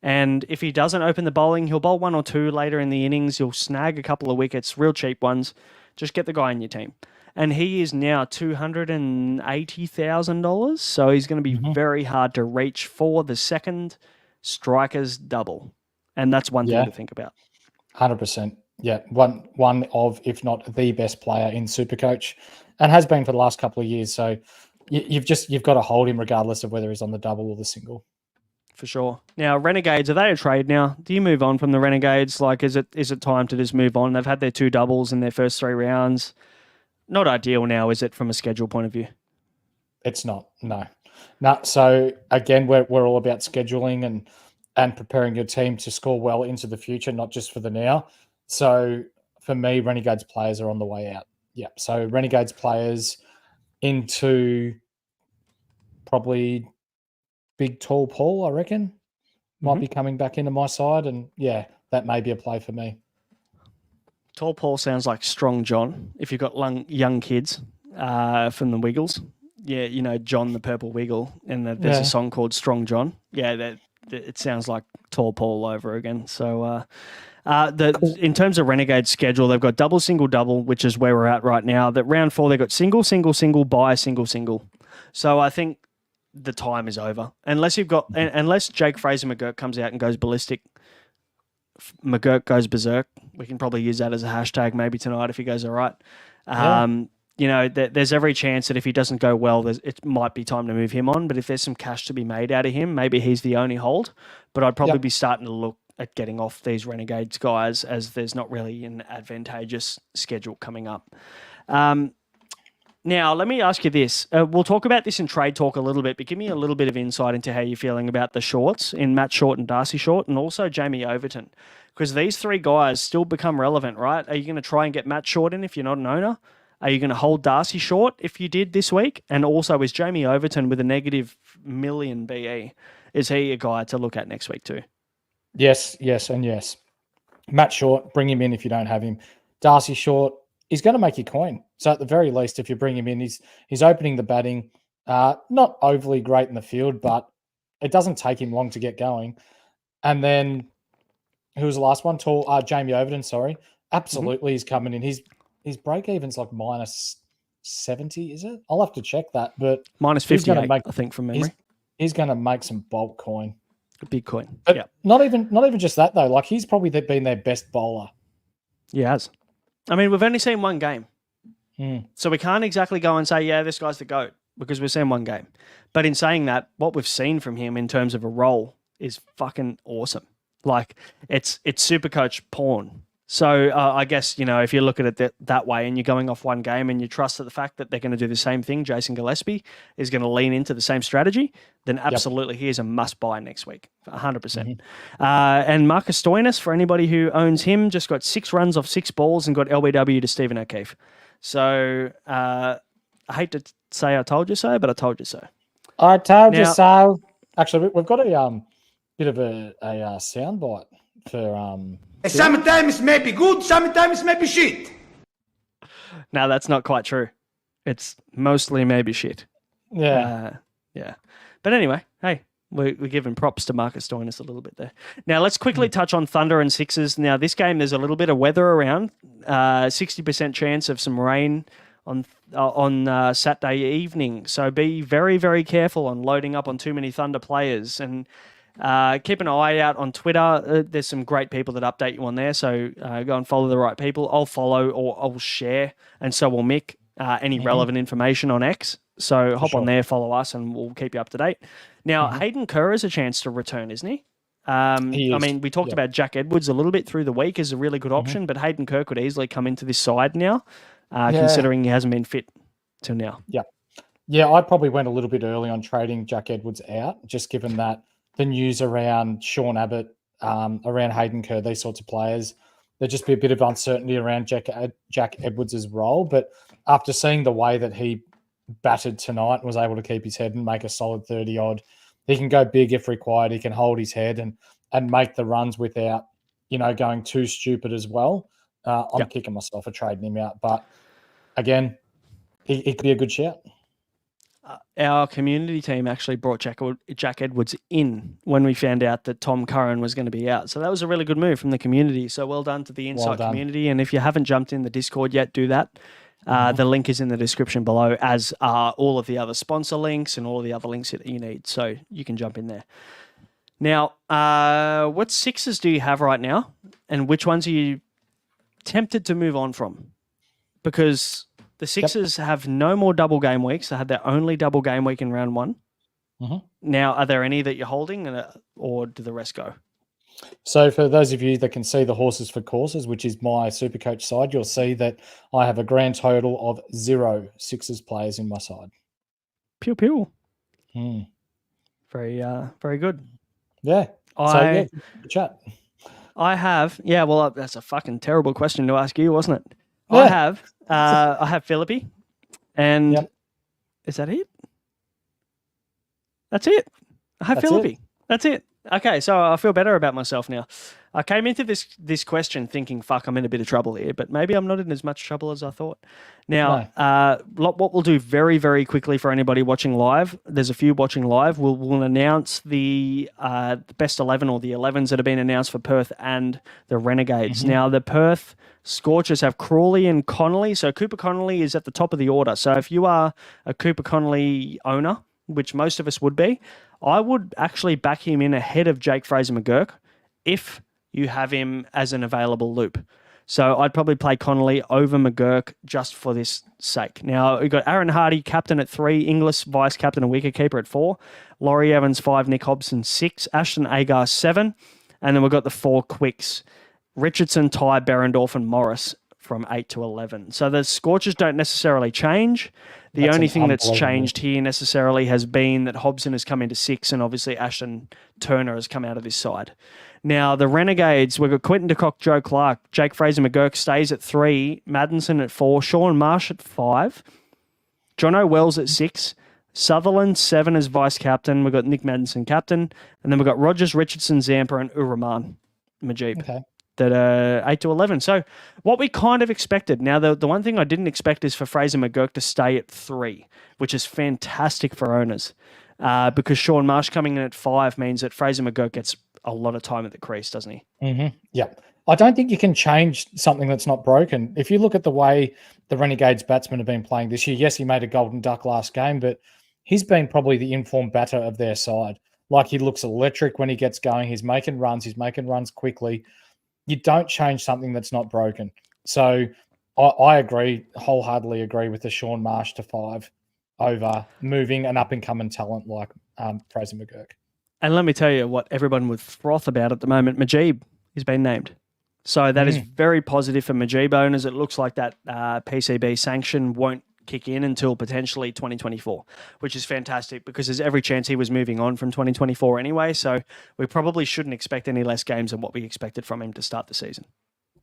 And if he doesn't open the bowling, he'll bowl 1 or 2 later in the innings. He'll snag a couple of wickets, real cheap ones. Just get the guy in your team. And he is now $280,000, so he's going to be very hard to reach for the second Strikers double. And that's one thing to think about. 100%. Yeah, one of, if not the best player in Supercoach, and has been for the last couple of years. So you've got to hold him regardless of whether he's on the double or the single. For sure. Now, Renegades, are they a trade now? Do you move on from the Renegades? Like, is it time to just move on? They've had their 2 doubles in their first 3 rounds. Not ideal now, is it, from a schedule point of view? It's not. No. So again, we're all about scheduling and preparing your team to score well into the future, not just for the now. So for me, Renegades players are on the way out. Yeah. So Renegades players into probably big, tall Paul, I reckon, might be coming back into my side. And, yeah, that may be a play for me. Tall Paul sounds like Strong John. If you've got young kids from the Wiggles, yeah, you know John the Purple Wiggle, and there's a song called Strong John. Yeah, it sounds like Tall Paul over again. So, in terms of Renegade's schedule, they've got double, single, double, which is where we're at right now. That round 4, they've got single, single, single, bye, single, single. So I think the time is over unless Jake Fraser McGurk comes out and goes ballistic. McGurk goes berserk. We can probably use that as a hashtag maybe tonight if he goes all right. You know, there's every chance that if he doesn't go well, it might be time to move him on. But if there's some cash to be made out of him, maybe he's the only hold. But I'd probably be starting to look at getting off these Renegades guys as there's not really an advantageous schedule coming up. Now, let me ask you this. We'll talk about this in trade talk a little bit, but give me a little bit of insight into how you're feeling about the shorts in Matt Short and Darcy Short and also Jamie Overton. Because these three guys still become relevant, right? Are you going to try and get Matt Short in if you're not an owner? Are you going to hold Darcy Short if you did this week? And also, is Jamie Overton with a negative million BE, is he a guy to look at next week too? Yes, and yes. Matt Short, bring him in if you don't have him. Darcy Short, he's going to make you coin. So at the very least, if you bring him in, he's opening the batting. Not overly great in the field, but it doesn't take him long to get going. And then, who was the last one? Jamie Overton, sorry. Absolutely, he's coming in. His break-even's like minus 70, is it? I'll have to check that. But minus 58, I think, from memory. He's going to make some bulk coin. A big coin. But not even just that, though. Like, he's probably been their best bowler. He has. I mean, we've only seen one game. So we can't exactly go and say, yeah, this guy's the GOAT, because we've seen one game. But in saying that, what we've seen from him in terms of a role is fucking awesome. Like, it's Supercoach porn. So I guess, you know, if you look at it that way and you're going off one game and you trust that the fact that they're going to do the same thing, Jason Gillespie is going to lean into the same strategy, then absolutely he is a must-buy next week, 100%. And Marcus Stoinis, for anybody who owns him, just got 6 runs off 6 balls and got LBW to Stephen O'Keefe. So I hate to say I told you so, but I told you so. I told you so. Actually, we've got a bit of a soundbite for... sometimes it may be good, sometimes it may be shit. No, that's not quite true. It's mostly maybe shit. Yeah. Yeah. But anyway, hey, we're giving props to Marcus Stoinis a little bit there. Now, let's quickly touch on Thunder and Sixers. Now, this game, there's a little bit of weather around. 60% chance of some rain on Saturday evening. So be very, very careful on loading up on too many Thunder players. And keep an eye out on Twitter. There's some great people that update you on there. So go and follow the right people. I'll follow or I'll share, and so will Mick, any relevant information on X. So hop on there, follow us, and we'll keep you up to date. Now, Hayden Kerr has a chance to return, isn't he? I mean, we talked about Jack Edwards a little bit through the week as a really good option, but Hayden Kerr could easily come into this side now, considering he hasn't been fit till now. Yeah, I probably went a little bit early on trading Jack Edwards out, just given that the news around Sean Abbott, around Hayden Kerr, these sorts of players, there'd just be a bit of uncertainty around Jack Edwards' role. But after seeing the way that he batted tonight and was able to keep his head and make a solid 30-odd, he can go big if required. He can hold his head and make the runs without, going too stupid as well. I'm kicking myself for trading him out. But again, he could be a good shout. Our community team actually brought Jack Edwards in when we found out that Tom Curran was going to be out. So that was a really good move from the community. So well done to the Insight community. And if you haven't jumped in the Discord yet, do that. The link is in the description below, as are all of the other sponsor links and all of the other links that you need. So you can jump in there. Now, what Sixers do you have right now? And which ones are you tempted to move on from? Because the Sixers have no more double game weeks. They had their only double game week in round 1. Now, are there any that you're holding, or do the rest go? So for those of you that can see the horses for courses, which is my Supercoach side, you'll see that I have a grand total of 0 Sixers players in my side. Pew, pew. Very, very good. Yeah. Chat. I have, well, that's a fucking terrible question to ask you, wasn't it? Yeah. I have Philippi, and is that it? That's it. Hi, That's Philippi. it. That's it. Okay, so I feel better about myself now. I came into this question thinking, fuck, I'm in a bit of trouble here, but maybe I'm not in as much trouble as I thought. Now, what we'll do very, very quickly for anybody watching live, there's a few watching live, we'll announce the best 11 or the 11s that have been announced for Perth and the Renegades. Now, the Perth Scorchers have Crawley and Connolly, so Cooper Connolly is at the top of the order. So if you are a Cooper Connolly owner, which most of us would be, I would actually back him in ahead of Jake Fraser-McGurk if you have him as an available loop. So I'd probably play Connolly over McGurk just for this sake. Now, we've got Aaron Hardy, captain at 3, Inglis, vice-captain and wicketkeeper at 4, Laurie Evans 5, Nick Hobson 6, Ashton Agar 7, and then we've got the 4 quicks, Richardson, Ty, Berendorf and Morris from 8 to 11. So the Scorchers don't necessarily change. The only thing that's changed here necessarily has been that Hobson has come into 6 and obviously Ashton Turner has come out of this side. Now, the Renegades, we've got Quinton de Kock, Joe Clark, Jake Fraser-McGurk stays at 3, Maddinson at 4, Sean Marsh at 5, Jono Wells at 6, Sutherland 7 as vice-captain. We've got Nick Maddinson captain. And then we've got Rogers, Richardson, Zampa and Uraman Majib. Okay. That are 8 to 11. So what we kind of expected. Now, the one thing I didn't expect is for Fraser-McGurk to stay at 3, which is fantastic for owners because Sean Marsh coming in at 5 means that Fraser-McGurk gets a lot of time at the crease, doesn't he? Mm-hmm. Yeah. I don't think you can change something that's not broken. If you look at the way the Renegades batsmen have been playing this year, yes, he made a golden duck last game, but he's been probably the informed batter of their side. Like, he looks electric when he gets going. He's making runs quickly. You don't change something that's not broken. So I agree, wholeheartedly agree with the Sean Marsh to 5 over moving an up-and-coming talent like Fraser-McGurk. And let me tell you what everyone would froth about at the moment. Majib has been named. So that is very positive for Majib owners. It looks like that PCB sanction won't kick in until potentially 2024, which is fantastic because there's every chance he was moving on from 2024 anyway. So we probably shouldn't expect any less games than what we expected from him to start the season.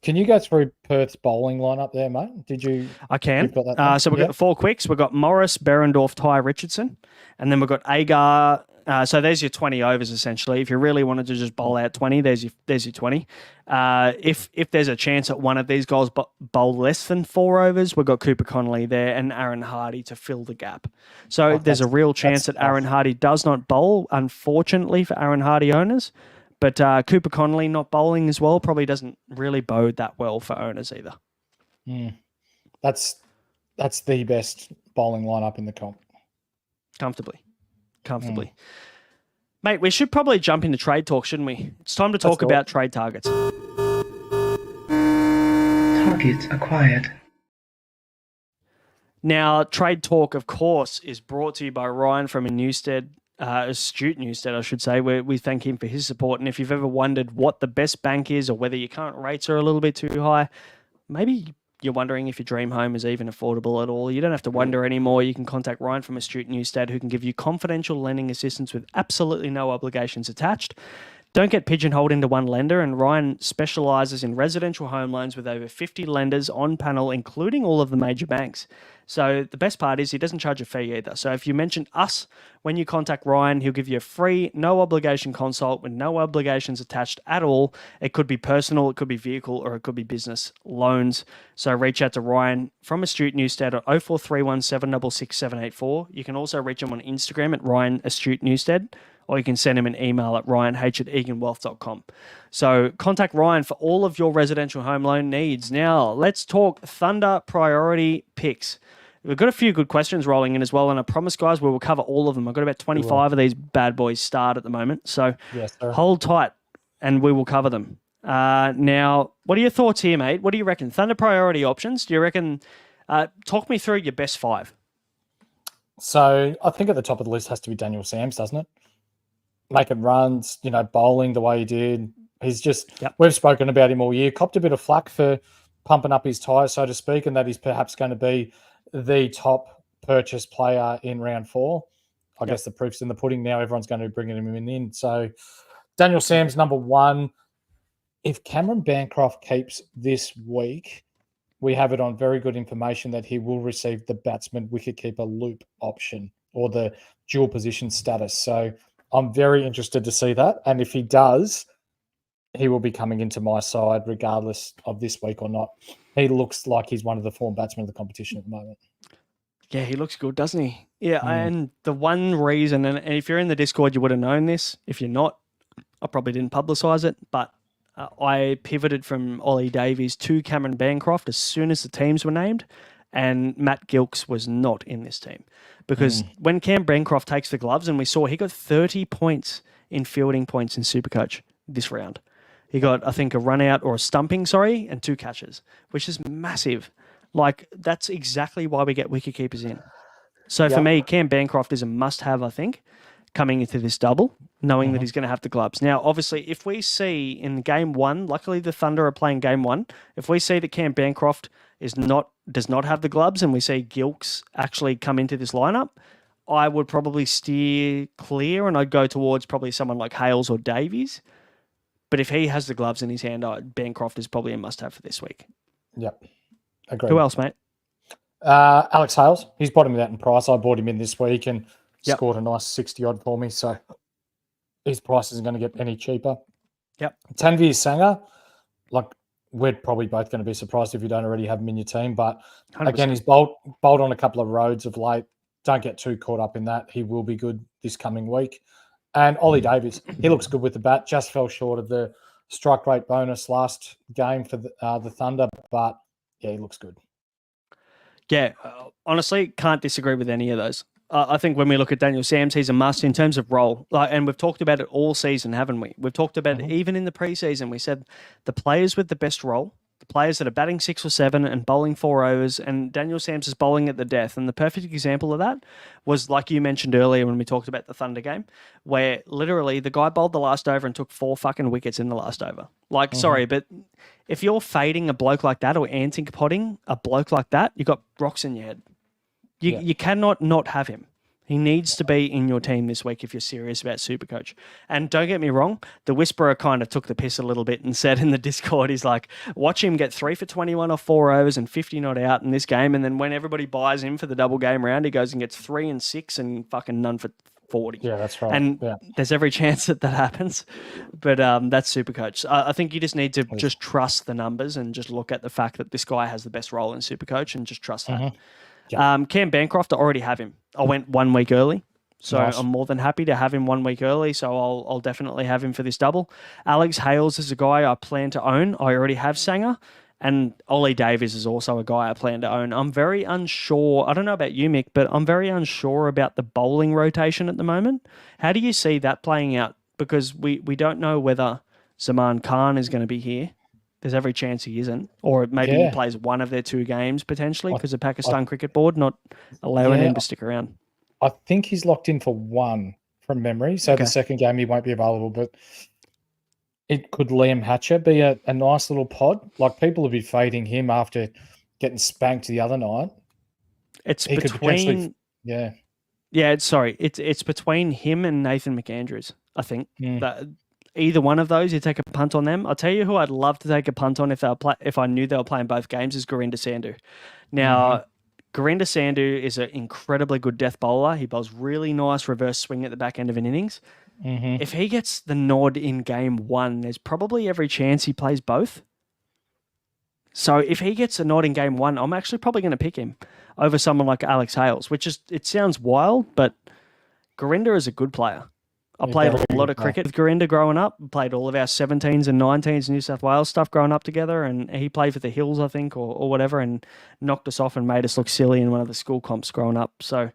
Can you go through Perth's bowling lineup there, mate? Did you? I can. Got that so we've got the 4 quicks. We've got Morris, Berendorf, Ty, Richardson. And then we've got Agar. So there's your 20 overs, essentially. If you really wanted to just bowl out 20, there's your 20. If there's a chance at one of these guys bowl less than 4 overs, we've got Cooper Connolly there and Aaron Hardy to fill the gap. So there's a real chance that Aaron Hardy does not bowl, unfortunately for Aaron Hardy owners. But Cooper Connolly not bowling as well probably doesn't really bode that well for owners either. That's the best bowling lineup in the comp. Comfortably. Mate, we should probably jump into trade talk, shouldn't we? It's time to talk about trade targets. Targets acquired. Now, trade talk, of course, is brought to you by Ryan from Astute Newstead, I should say. We thank him for his support. And if you've ever wondered what the best bank is or whether your current rates are a little bit too high, maybe you're wondering if your dream home is even affordable at all, you don't have to wonder anymore. You can contact Ryan from Astute Newstead, who can give you confidential lending assistance with absolutely no obligations attached. Don't get pigeonholed into one lender, and Ryan specialises in residential home loans with over 50 lenders on panel, including all of the major banks. So the best part is he doesn't charge a fee either. So if you mention us when you contact Ryan, he'll give you a free, no obligation consult with no obligations attached at all. It could be personal, it could be vehicle, or it could be business loans. So reach out to Ryan from Astute Newstead at 0431 766 784. You can also reach him on Instagram at Ryan Astute Newstead, or you can send him an email at ryanh@eganwealth.com. So contact Ryan for all of your residential home loan needs. Now, let's talk Thunder priority picks. We've got a few good questions rolling in as well, and I promise, guys, we will cover all of them. I've got about 25 of these bad boys start at the moment, so hold tight, and we will cover them. Now, what are your thoughts here, mate? What do you reckon? Thunder priority options, do you reckon... talk me through your best 5. So I think at the top of the list has to be Daniel Sams, doesn't it? Making runs, bowling the way he did. He's just, we've spoken about him all year, copped a bit of flack for pumping up his tyres, so to speak, and that he's perhaps going to be the top purchase player in round 4. I guess the proof's in the pudding now. Everyone's going to be bringing him in. So Daniel Sams, number 1. If Cameron Bancroft keeps this week, we have it on very good information that he will receive the batsman wicketkeeper loop option or the dual position status. So I'm very interested to see that. And if he does, he will be coming into my side regardless of this week or not. He looks like he's one of the form batsmen of the competition at the moment. Yeah, he looks good, doesn't he? Yeah, and the one reason, and if you're in the Discord, you would have known this. If you're not, I probably didn't publicise it, but I pivoted from Ollie Davies to Cameron Bancroft as soon as the teams were named, and Matt Gilkes was not in this team. Because when Cam Bancroft takes the gloves, and we saw he got 30 points in fielding points in Supercoach this round. He got, I think, a run out or a stumping, and 2 catches, which is massive. Like, that's exactly why we get wicketkeepers in. So for me, Cam Bancroft is a must-have, I think, coming into this double, knowing that he's going to have the gloves. Now, obviously, if we see in game 1, luckily the Thunder are playing game 1, if we see that Cam Bancroft does not have the gloves and we see Gilkes actually come into this lineup, I would probably steer clear and I'd go towards probably someone like Hales or Davies. But if he has the gloves in his hand, Bancroft is probably a must-have for this week. Yep. Agreed. Who else, mate? Alex Hales. He's bottoming out in price. I bought him in this week and scored a nice 60-odd for me. So his price isn't going to get any cheaper. Yep. Tanveer Sanger, like, we're probably both going to be surprised if you don't already have him in your team. But 100%. Again, he's bowled on a couple of roads of late. Don't get too caught up in that. He will be good this coming week. And Ollie Davies, he looks good with the bat. Just fell short of the strike rate bonus last game for the Thunder. But, yeah, he looks good. Yeah, honestly, can't disagree with any of those. I think when we look at Daniel Sams, he's a must in terms of role. And we've talked about it all season, haven't we? We've talked about it even in the preseason. We said the players with the best role, the players that are batting 6 or 7 and bowling 4 overs, and Daniel Sams is bowling at the death. And the perfect example of that was, like you mentioned earlier when we talked about the Thunder game, where literally the guy bowled the last over and took 4 fucking wickets in the last over. Like, sorry, but if you're fading a bloke like that or anti-potting a bloke like that, you've got rocks in your head. You cannot not have him. He needs to be in your team this week if you're serious about Supercoach. And don't get me wrong, the Whisperer kind of took the piss a little bit and said in the Discord, he's like, watch him get 3 for 21 off 4 overs and 50 not out in this game. And then when everybody buys him for the double game round, he goes and gets 3 and 6 and fucking none for 40. Yeah, that's right. And there's every chance that happens. But that's Supercoach. I think you just need to just trust the numbers and just look at the fact that this guy has the best role in Supercoach and just trust that. Cam Bancroft, I already have him. I went 1 week early, so nice. I'm more than happy to have him 1 week early, so I'll definitely have him for this double. Alex Hales is a guy I plan to own. I already have Sanger, and Ollie Davies is also a guy I plan to own. I'm very unsure. I don't know about you, Mick, but I'm very unsure about the bowling rotation at the moment. How do you see that playing out? Because we don't know whether Zaman Khan is going to be here. There's every chance he isn't. Or maybe he plays one of their 2 games potentially because of Pakistan Cricket Board not allowing him to stick around. I think he's locked in for 1 from memory. So the second game he won't be available. But it could Liam Hatcher be a nice little pod? Like, people will be fading him after getting spanked the other night. It's between... It's between him and Nathan McAndrews, I think. Either one of those, you take a punt on them. I'll tell you who I'd love to take a punt on if I knew they were playing both games is Gurinder Sandhu. Now, Gurinder Sandhu is an incredibly good death bowler. He bowls really nice reverse swing at the back end of an innings. If he gets the nod in game 1, there's probably every chance he plays both. So if he gets a nod in game 1, I'm actually probably going to pick him over someone like Alex Hales, it sounds wild, but Gurinder is a good player. I played a lot of cricket with Gurinder growing up. Played all of our 17s and 19s New South Wales stuff growing up together, and he played for the Hills, I think, or whatever, and knocked us off and made us look silly in one of the school comps growing up. So,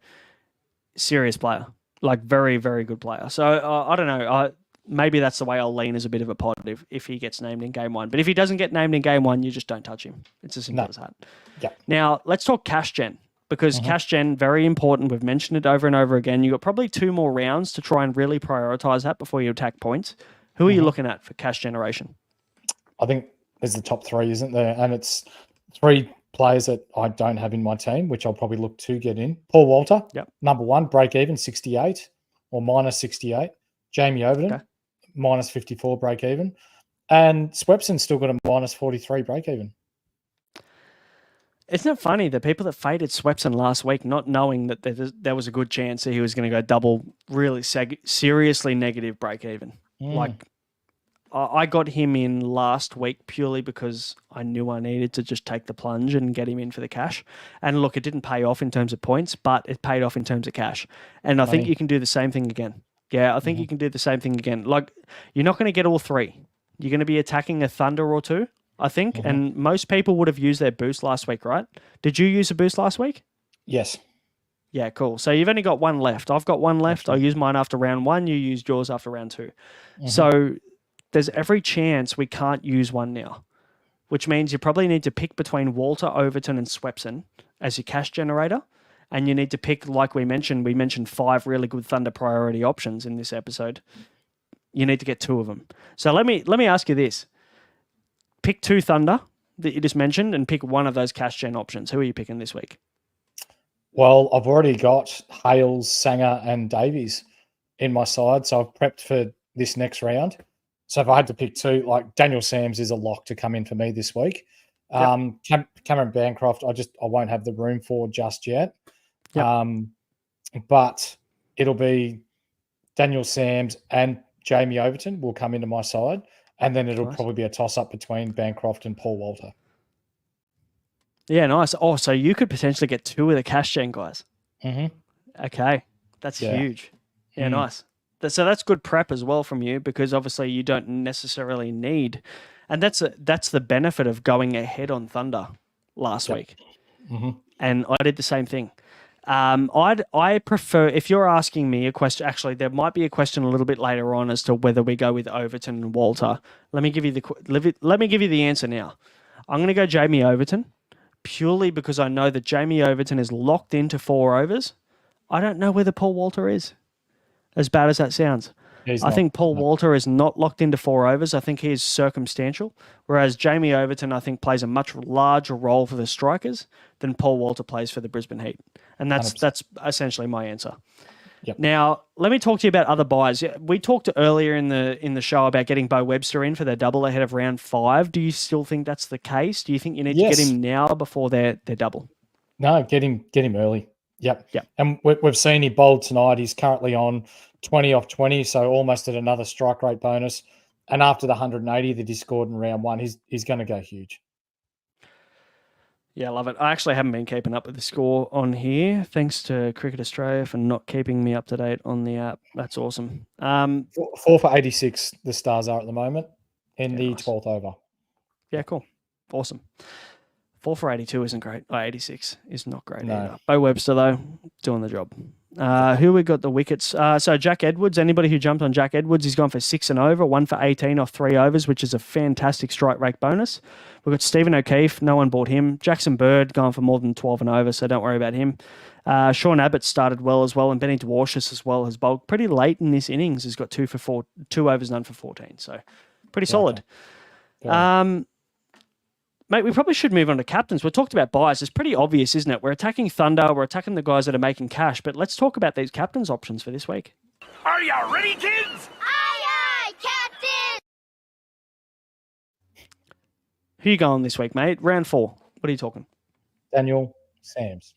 serious player. Like, very, very good player. So, I don't know. Maybe that's the way I'll lean as a bit of a pod if he gets named in game 1. But if he doesn't get named in game 1, you just don't touch him. It's as simple as that. Yeah. Now, let's talk cash gen. Because cash gen, very important. We've mentioned it over and over again. You've got probably 2 more rounds to try and really prioritize that before you attack points. Who are you looking at for cash generation? I think there's the top 3, isn't there? And it's 3 players that I don't have in my team, which I'll probably look to get in. Paul Walter, number 1, break even, 68 or minus 68. Jamie Overton, minus 54, break even. And Swepson's still got a minus 43 break even. Isn't it funny the people that faded Swepson last week, not knowing that there was a good chance that he was going to go double, really seriously negative break even. Like, I got him in last week purely because I knew I needed to just take the plunge and get him in for the cash. And look, it didn't pay off in terms of points, but it paid off in terms of cash. And I think you can do the same thing again. Yeah, I think you can do the same thing again. Like, you're not going to get all three. You're going to be attacking a Thunder or two, I think. And most people would have used their boost last week, right? Did you use a boost last week? Yes. Yeah, cool. So you've only got one left. I've got one left. I used mine after round 1. You used yours after round 2. So there's every chance we can't use one now, which means you probably need to pick between Walter, Overton, and Swepson as your cash generator. And you need to pick, like we mentioned 5 really good Thunder priority options in this episode. You need to get 2 of them. So let me ask you this. Pick 2 Thunder that you just mentioned and pick one of those cash gen options. Who are you picking this week? Well, I've already got Hales, Sanger, and Davies in my side, so I've prepped for this next round. So if I had to pick 2, like Daniel Sams is a lock to come in for me this week. Cameron Bancroft, I won't have the room for just yet. But it'll be Daniel Sams and Jamie Overton will come into my side, and then it'll probably be a toss-up between Bancroft and Paul Walter. Yeah, nice. Oh, so you could potentially get 2 of the cash gen guys. Okay, that's huge. Yeah, nice. So that's good prep as well from you, because obviously you don't necessarily need, and that's the benefit of going ahead on Thunder last week. And I did the same thing. I prefer, if you're asking me a question, actually there might be a question a little bit later on as to whether we go with Overton and Walter. Let me give you the answer now. I'm going to go Jamie Overton purely because I know that Jamie Overton is locked into 4 overs. I don't know whether Paul Walter is, as bad as that sounds. I think Paul Walter is not locked into 4 overs. I think he is circumstantial, whereas Jamie Overton, I think, plays a much larger role for the strikers than Paul Walter plays for the Brisbane Heat. And that's essentially my answer. Now, let me talk to you about other buys. We talked earlier in the show about getting Bo Webster in for their double ahead of round 5. Do you still think that's the case? Do you think you need to get him now before their double? No, get him early. Yep. And we've seen he bowled tonight. He's currently on 20 off 20, so almost at another strike rate bonus. And after the 180 that he scored in round 1, he's going to go huge. Yeah, I love it. I actually haven't been keeping up with the score on here. Thanks to Cricket Australia for not keeping me up to date on the app. That's awesome. 4 for 86, the Stars are at the moment in the 12th over. Yeah, cool. Awesome. 4 for 82 isn't great. 86 is not great No. either. Bo Webster, though, doing the job. Who we got the wickets? So Jack Edwards, anybody who jumped on Jack Edwards, he's gone for 6 and over, 1 for 18 off 3 overs, which is a fantastic strike rate bonus. We've got Stephen O'Keefe, no one bought him. Jackson Bird gone for more than 12 and over, so don't worry about him. Sean Abbott started well as well, and Benny Dwarshus as well has bowled pretty late in this innings. He's got 2 overs, none for 14, so pretty solid. Mate, we probably should move on to captains. We talked about buys. It's pretty obvious, isn't it? We're attacking Thunder. We're attacking the guys that are making cash. But let's talk about these captains options for this week. Are you ready, kids? Aye, aye, Captain! Who you going this week, mate? Round 4. What are you talking? Daniel Sams.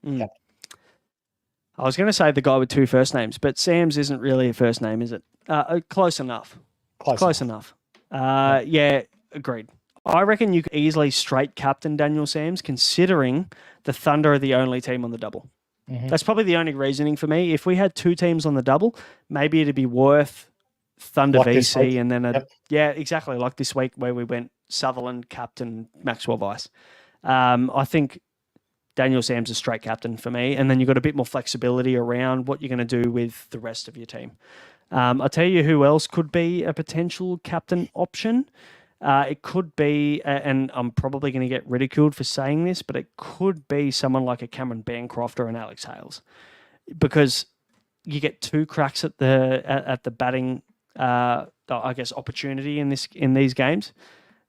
I was going to say the guy with 2 first names, but Sams isn't really a first name, is it? Close enough. Close enough. Yeah, agreed. I reckon you could easily straight captain Daniel Sams, considering the Thunder are the only team on the double. That's probably the only reasoning for me. If we had 2 teams on the double, maybe it'd be worth Thunder Like VC and then yeah, exactly like this week where we went Sutherland captain, Maxwell vice. I think Daniel Sams is straight captain for me, and then you've got a bit more flexibility around what you're going to do with the rest of your team. I'll tell you who else could be a potential captain option. It could be, and I'm probably going to get ridiculed for saying this, but it could be someone like a Cameron Bancroft or an Alex Hales, because you get 2 cracks at the batting, I guess, opportunity in these games.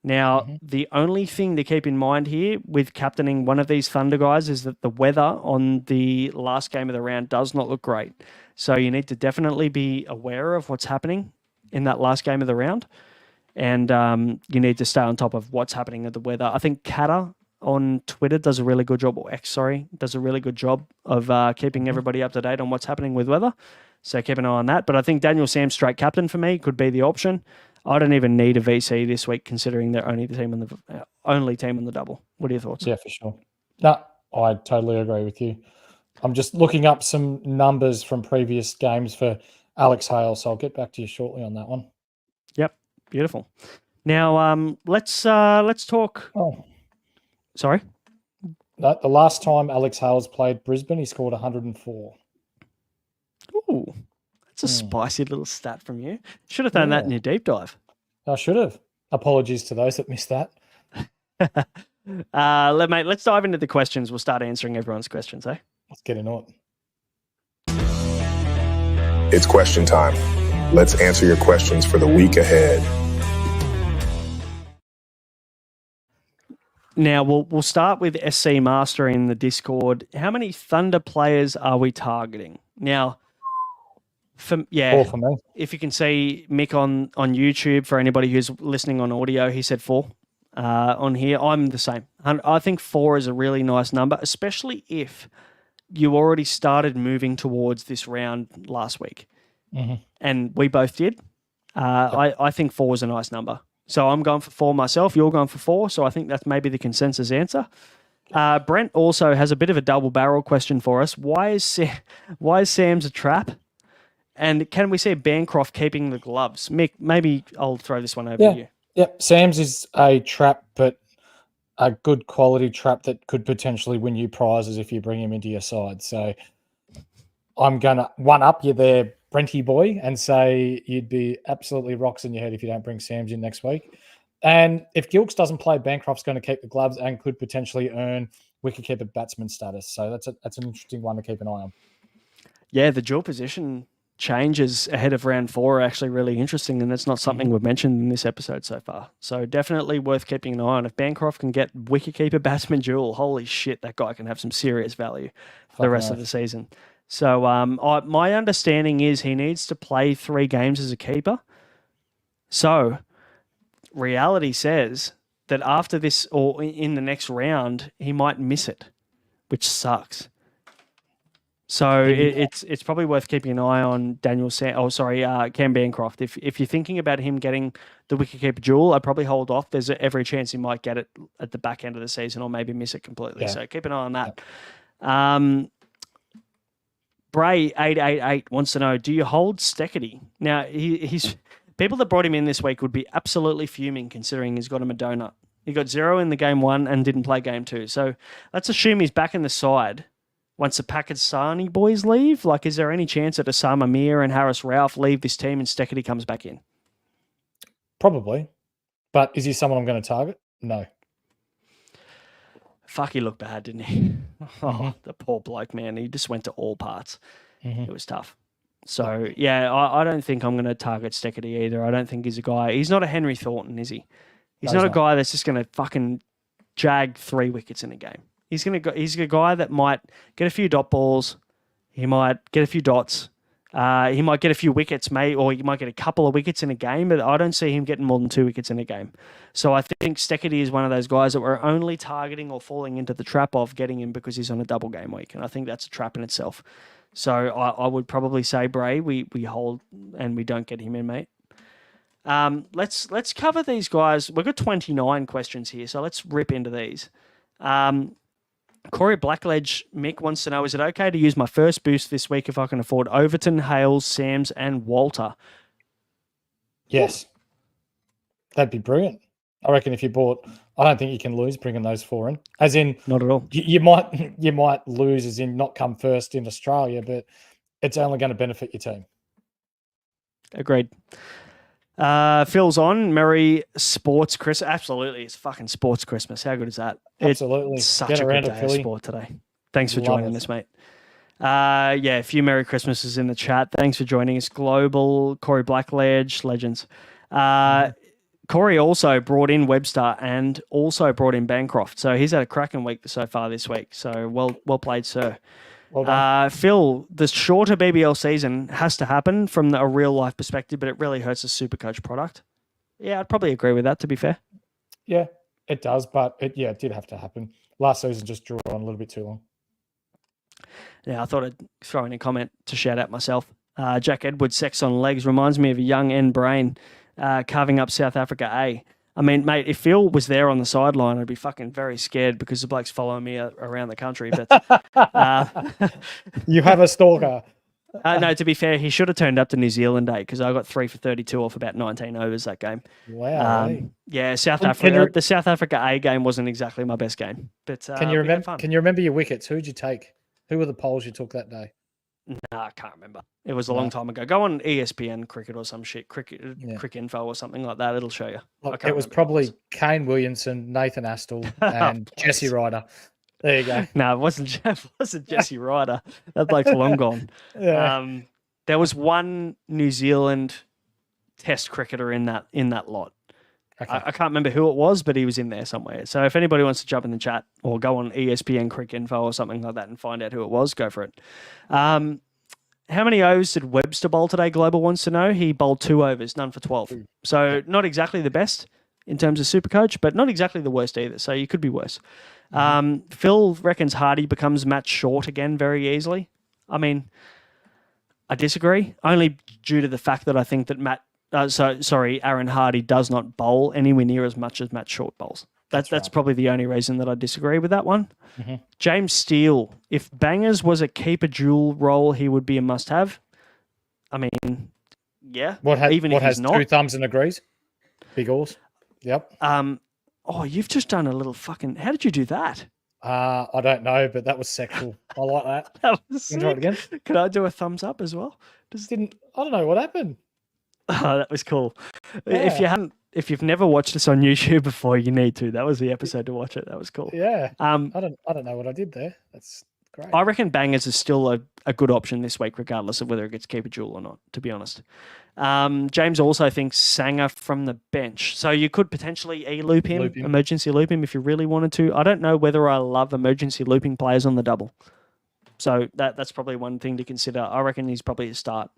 Now, the only thing to keep in mind here with captaining one of these Thunder guys is that the weather on the last game of the round does not look great. So you need to definitely be aware of what's happening in that last game of the round. And you need to stay on top of what's happening with the weather. I think Katter on Twitter does a really good job, or X, sorry, does a really good job of keeping everybody up to date on what's happening with weather. So keep an eye on that. But I think Daniel Sam straight captain for me could be the option. I don't even need a VC this week, considering they're only the team on the only team on the double. What are your thoughts? Yeah, for sure. No, I totally agree with you. I'm just looking up some numbers from previous games for Alex Hale, so I'll get back to you shortly on that one. Yep, beautiful. Now let's talk. Oh, sorry. No, the last time Alex Hales played Brisbane, he scored 104. Ooh, that's a spicy little stat from you. Should have done that in your deep dive. I should have. Apologies to those that missed that. Mate, let's dive into the questions. We'll start answering everyone's questions, eh? Let's get into it. It's question time. Let's answer your questions for the week ahead. Now, we'll start with SC Master in the Discord. How many Thunder players are we targeting? Now, Four for me. If you can see Mick on YouTube, for anybody who's listening on audio, he said 4 on here. I'm the same. I think 4 is a really nice number, especially if you already started moving towards this round last week. Mm-hmm. And we both did. I think 4 is a nice number. So I'm going for 4 myself. You're going for 4. So I think that's maybe the consensus answer. Brent also has a bit of a double barrel question for us. Why is Sam's a trap? And can we see Bancroft keeping the gloves? Mick, maybe I'll throw this one over to you. Yeah, Sam's is a trap, but a good quality trap that could potentially win you prizes if you bring him into your side. So I'm going to one-up you there, Brenty boy, and say you'd be absolutely rocks in your head if you don't bring Sam's in next week. And if Gilks doesn't play, Bancroft's going to keep the gloves and could potentially earn wicketkeeper batsman status. So that's an interesting one to keep an eye on. Yeah, the dual position changes ahead of round 4 are actually really interesting, and that's not something we've mentioned in this episode so far. So definitely worth keeping an eye on. If Bancroft can get wicketkeeper batsman duel, holy shit, that guy can have some serious value for the rest of the season. So my understanding is he needs to play 3 games as a keeper. So reality says that after this or in the next round, he might miss it, which sucks. So it's probably worth keeping an eye on Cam Bancroft. If you're thinking about him getting the wicketkeeper duel, I'd probably hold off. There's every chance he might get it at the back end of the season or maybe miss it completely. Yeah. So keep an eye on that. Yeah. Bray888 wants to know, do you hold Steckity? Now, he's people that brought him in this week would be absolutely fuming considering he's got him a donut. He got 0 in the game 1 and didn't play game 2. So let's assume he's back in the side once the Pakistani boys leave. Like, is there any chance that Osama Mir and Harris Ralph leave this team and Steckity comes back in? Probably. But is he someone I'm going to target? No. Fuck, he looked bad, didn't he? Oh, the poor bloke, man. He just went to all parts. Mm-hmm. It was tough. So, yeah, I don't think I'm going to target Steckity either. I don't think he's a guy. He's not a Henry Thornton, is he? He's not a guy that's just going to fucking jag 3 wickets in a game. He's a guy that might get a few dot balls. He might get a few dots. He might get a few wickets, or he might get a couple of wickets in a game, but I don't see him getting more than 2 wickets in a game. So I think Steckity is one of those guys that we're only targeting or falling into the trap of getting him because he's on a double game week, and I think that's a trap in itself. So I would probably say, Bray, we hold and we don't get him in, mate. Let's cover these guys. We've got 29 questions here, so let's rip into these. Corey Blackledge, Mick wants to know, is it okay to use my first boost this week if I can afford Overton, Hales, Sams, and Walter? Yes. That'd be brilliant. I reckon if you bought, I don't think you can lose bringing those 4 in. As in, not at all. You might lose as in not come first in Australia, but it's only going to benefit your team. Agreed. Phil's on. Merry Sports Christmas. Absolutely. It's fucking Sports Christmas. How good is that? Absolutely. It's such a good day of sport today. Thanks for joining us, mate. A few Merry Christmases in the chat. Thanks for joining us. Global, Corey Blackledge, legends. Corey also brought in Webster and also brought in Bancroft. So he's had a cracking week so far this week. So well played, sir. Well done. Phil, the shorter BBL season has to happen from a real-life perspective, but it really hurts the Supercoach product. Yeah, I'd probably agree with that, to be fair. Yeah. It does, but it did have to happen. Last season just drew on a little bit too long. Yeah, I thought I'd throw in a comment to shout out myself. Jack Edwards, sex on legs, reminds me of a young N Brain carving up South Africa A. I mean, mate, if Phil was there on the sideline, I'd be fucking very scared because the bloke's following me around the country. But you have a stalker. No, to be fair, he should have turned up to New Zealand Day because I got 3 for 32 off about 19 overs that game. Wow. Yeah, South Africa. The South Africa A game wasn't exactly my best game. But Can you remember your wickets? Who'd you take? Who were the polls you took that day? No, I can't remember. It was a long time ago. Go on ESPN Cricket or some shit, Cricket Info or something like that. It'll show you. Look, it was probably Kane Williamson, Nathan Astle, and Jesse Ryder. There you go. No, it wasn't Jesse Ryder. That bloke's long gone. Yeah. There was one New Zealand Test cricketer in that lot. Okay. I can't remember who it was, but he was in there somewhere. So if anybody wants to jump in the chat or go on ESPN Cricket Info or something like that and find out who it was, go for it. How many overs did Webster bowl today? Global wants to know. He bowled 2 overs, none for 12. So not exactly the best in terms of Supercoach, but not exactly the worst either. So you could be worse. Phil reckons Hardy becomes match short again very easily. I mean, I disagree, only due to the fact that I think that Aaron Hardy does not bowl anywhere near as much as Matt Short bowls. That's probably the only reason that I disagree with that one. Mm-hmm. James Steele, if Bangers was a keeper dual role, he would be a must-have. I mean, yeah. Even if he's not. 2 thumbs and agrees? Big Oars. Yep. You've just done a little fucking... How did you do that? I don't know, but that was sexual. I like that. That was Can you try it again? Could I do a thumbs up as well? I don't know what happened. Oh, that was cool. Yeah. If you've never watched us on YouTube before, you need to. That was the episode to watch it. That was cool. Yeah. I don't know what I did there. That's great. I reckon Bangers is still a good option this week, regardless of whether it gets keeper duel or not, to be honest. James also thinks Sanger from the bench. So you could potentially loop him, emergency loop him if you really wanted to. I don't know whether I love emergency looping players on the double. So that's probably one thing to consider. I reckon he's probably a start.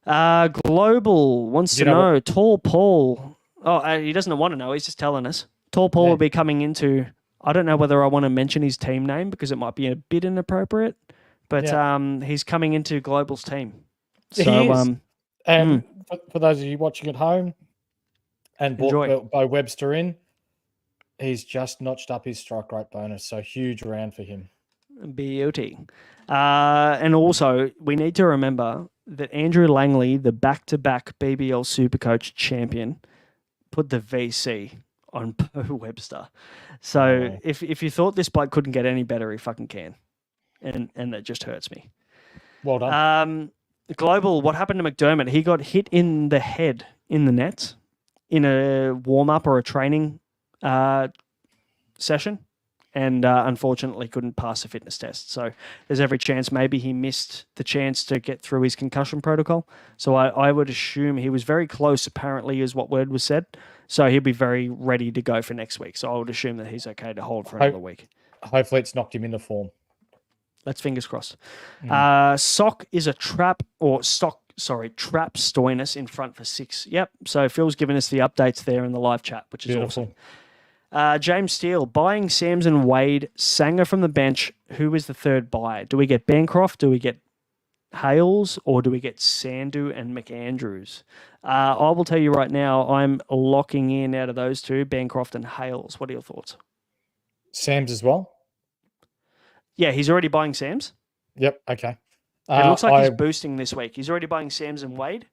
Global wants to know, Tall Paul. He doesn't want to know. He's just telling us. Tall Paul will be coming into... I don't know whether I want to mention his team name because it might be a bit inappropriate, but he's coming into Global's team. So, he is. And for those of you watching at home and brought Bo Webster in, he's just notched up his strike rate bonus. So huge round for him. Beauty. And also, we need to remember that Andrew Langley, the back-to-back BBL Supercoach champion, put the VC on Bo Webster. So if you thought this bloke couldn't get any better, he fucking can. And that just hurts me. Well done. Global, what happened to McDermott? He got hit in the head in the nets in a warm-up or a training session. And unfortunately couldn't pass the fitness test. So there's every chance maybe he missed the chance to get through his concussion protocol. So I would assume he was very close, apparently, is what word was said. So he'll be very ready to go for next week. So I would assume that he's okay to hold for another week. Hopefully it's knocked him into form. Let's fingers crossed. Sock is a trap, trap Stoinis in front for 6. Yep. So Phil's given us the updates there in the live chat, which is awesome. James Steele, buying Sams and Wade, Sanger from the bench. Who is the third buy? Do we get Bancroft? Do we get Hales? Or do we get Sandhu and McAndrews? I will tell you right now, I'm locking in out of those two, Bancroft and Hales. What are your thoughts? Sams as well? Yeah, he's already buying Sams. Yep, okay. It looks like he's boosting this week. He's already buying Sams and Wade.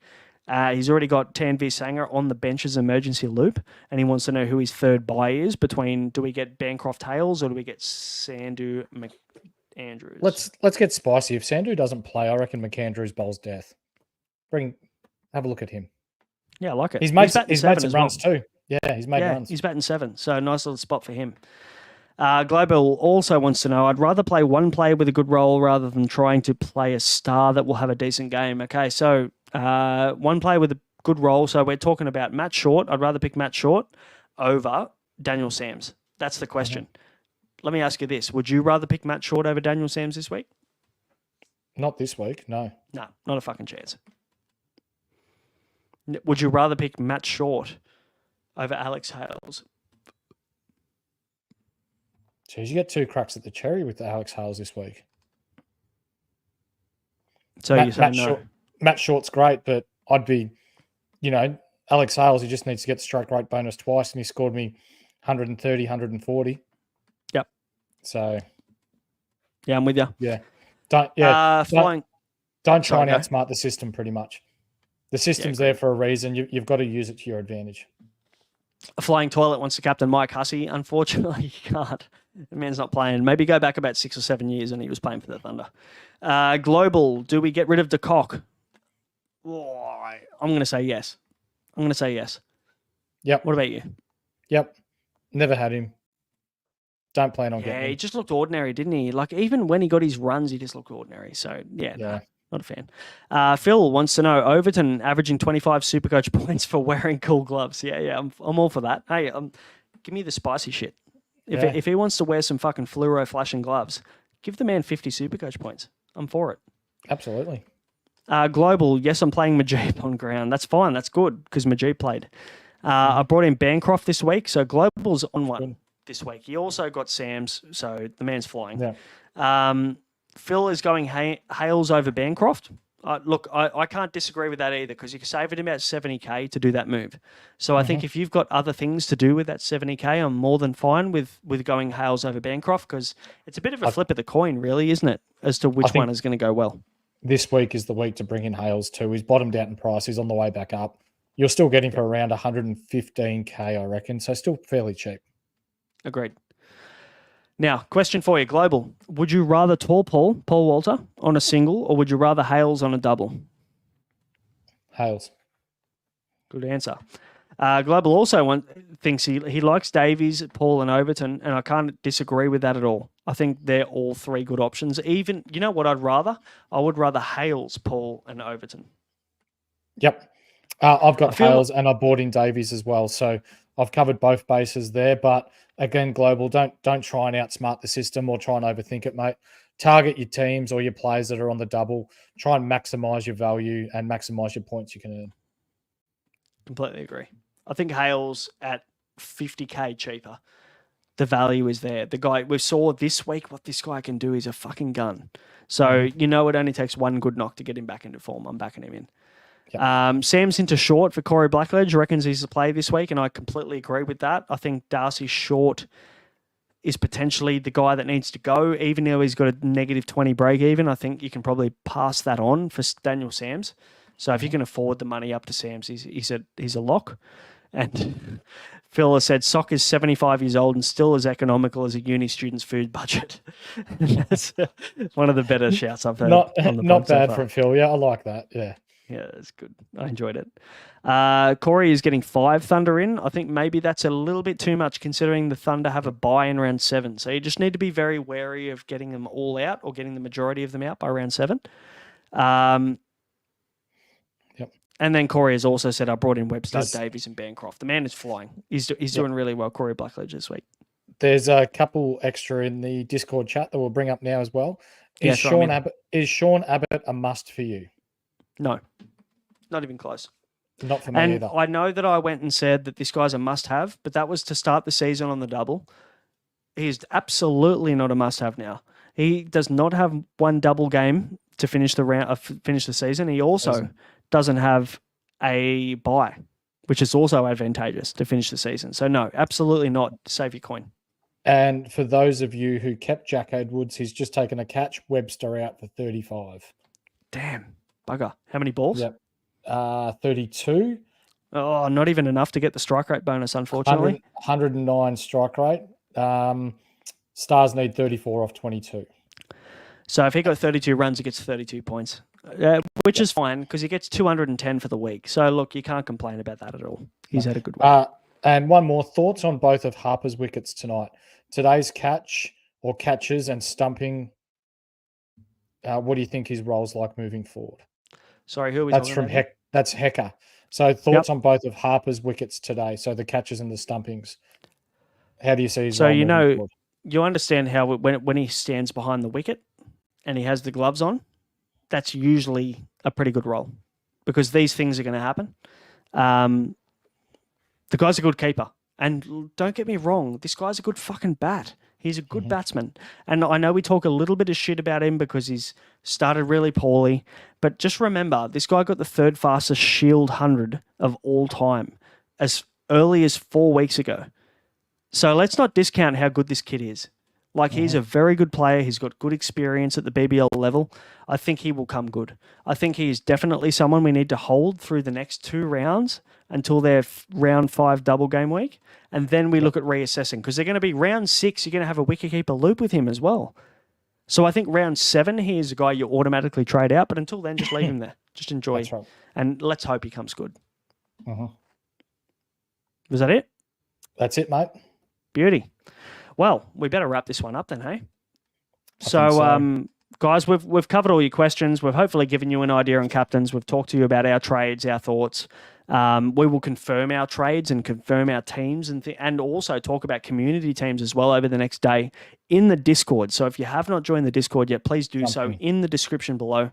He's already got Tanveer Sanger on the bench as emergency loop, and he wants to know who his third buy is between, do we get Bancroft Hales or do we get Sandhu McAndrews? Let's get spicy. If Sandhu doesn't play, I reckon McAndrews bowls death. Have a look at him. Yeah, I like it. He's made some runs too. Yeah, he's made runs. He's batting 7, so nice little spot for him. Global also wants to know, I'd rather play one player with a good role rather than trying to play a star that will have a decent game. Okay, so one player with a good role. So we're talking about Matt Short. I'd rather pick Matt Short over Daniel Sams. That's the question. Let me ask you this. Would you rather pick Matt Short over Daniel Sams this week? Not this week, no. No, not a fucking chance. Would you rather pick Matt Short over Alex Hales? Geez, you get 2 cracks at the cherry with Alex Hales this week. So you say no? Matt Short's great, but I'd be, Alex Hales, he just needs to get the strike rate bonus twice, and he scored me 130, 140. Yep. So. Yeah, I'm with you. Yeah. Don't flying. Don't try and outsmart the system, pretty much. The system's there for a reason. You've got to use it to your advantage. A flying toilet wants to captain Mike Hussey. Unfortunately, you can't. The man's not playing. Maybe go back about 6 or 7 years and he was playing for the Thunder. Global, do we get rid of De Kock? Oh, I'm going to say yes. Yep. What about you? Yep. Never had him. Don't plan on getting him. Yeah, he just looked ordinary, didn't he? Like, even when he got his runs, he just looked ordinary. So, no, not a fan. Phil wants to know, Overton averaging 25 Supercoach points for wearing cool gloves. Yeah, I'm all for that. Hey, give me the spicy shit. If he wants to wear some fucking fluoro flashing gloves, give the man 50 Supercoach points. I'm for it. Absolutely. Global, yes, I'm playing Majib on ground. That's fine. That's good because Majib played. I brought in Bancroft this week, so Global's on one this week. He also got Sam's, so the man's flying. Yeah. Phil is going Hales over Bancroft. Look, I can't disagree with that either because you can save it about 70K to do that move. So I think if you've got other things to do with that 70K, I'm more than fine with going Hales over Bancroft because it's a bit of a flip of the coin, really, isn't it, as to which one is going to go well. This week is the week to bring in Hales too. He's bottomed out in price. He's on the way back up. You'll still get him for around 115K, I reckon. So still fairly cheap. Agreed. Now, question for you, Global. Would you rather Paul Walter, on a single, or would you rather Hales on a double? Hales. Good answer. Global also thinks he likes Davies, Paul, and Overton, and I can't disagree with that at all. I think they're all 3 good options. Even, you know what I'd rather? I would rather Hales, Paul, and Overton. Yep. I've got Hales and I bought in Davies as well. So I've covered both bases there. But again, Global, don't try and outsmart the system or try and overthink it, mate. Target your teams or your players that are on the double. Try and maximize your value and maximize your points you can earn. Completely agree. I think Hales at 50K cheaper. The value is there. The guy we saw this week, what this guy can do is a fucking gun. So it only takes one good knock to get him back into form. I'm backing him in. Yep. Sam's into Short for Corey Blackledge. Reckons he's a play this week, and I completely agree with that. I think Darcy Short is potentially the guy that needs to go, even though he's got a negative 20 break even. I think you can probably pass that on for Daniel Sams. So if you can afford the money up to Sams, he's a lock. And Phil has said Sock is 75 years old and still as economical as a uni student's food budget. That's one of the better shouts I've heard. Not bad from Phil. Yeah, I like that. Yeah. Yeah, it's good. I enjoyed it. Corey is getting 5 Thunder in. I think maybe that's a little bit too much considering the Thunder have a bye in round 7. So you just need to be very wary of getting them all out or getting the majority of them out by round 7. And then Corey has also said I brought in Webster, Davies, and Bancroft. The man is flying. He's doing really well, Corey Blackledge, this week. There's a couple extra in the Discord chat that we'll bring up now as well. Is Sean Abbott a must for you? No, not even close. Not for me either. I know that I went and said that this guy's a must-have, but that was to start the season on the double. He's absolutely not a must-have now. He does not have one double game to finish the season. He also doesn't have a bye, which is also advantageous to finish the season. So no, absolutely not. Save your coin. And for those of you who kept Jack Edwards, he's just taken a catch. Webster out for 35. Damn. Bugger. How many balls? Yep. 32. Oh, not even enough to get the strike rate bonus, unfortunately. 109 strike rate. Stars need 34 off 22. So if he got 32 runs, he gets 32 points, which is fine because he gets 210 for the week. So look, you can't complain about that at all. He's had a good week. And one more, thoughts on both of Harper's wickets tonight. Today's catch or catches and stumping. What do you think his role's like moving forward? Sorry, who are we That's talking from about? That's Hecker. So thoughts on both of Harper's wickets today. So the catches and the stumpings. How do you see his role moving forward? You understand how when he stands behind the wicket and he has the gloves on, that's usually a pretty good role because these things are going to happen. The guy's a good keeper. And don't get me wrong, this guy's a good fucking bat. He's a good batsman. And I know we talk a little bit of shit about him because he's started really poorly. But just remember, this guy got the third fastest Shield 100 of all time as early as 4 weeks ago. So let's not discount how good this kid is. Like, he's a very good player. He's got good experience at the BBL level. I think he will come good. I think he is definitely someone we need to hold through the next 2 rounds until their round 5 double game week. And then we look at reassessing, because they're going to be round 6. You're going to have a wicketkeeper loop with him as well. So I think round 7, he is a guy you automatically trade out. But until then, just leave him there. Just enjoy. That's right. And let's hope he comes good. Was that it? That's it, mate. Beauty. Well, we better wrap this one up then, hey? So, guys, we've covered all your questions. We've hopefully given you an idea on captains. We've talked to you about our trades, our thoughts. We will confirm our trades and confirm our teams and also talk about community teams as well over the next day in the Discord. So if you have not joined the Discord yet, please do so in the description below.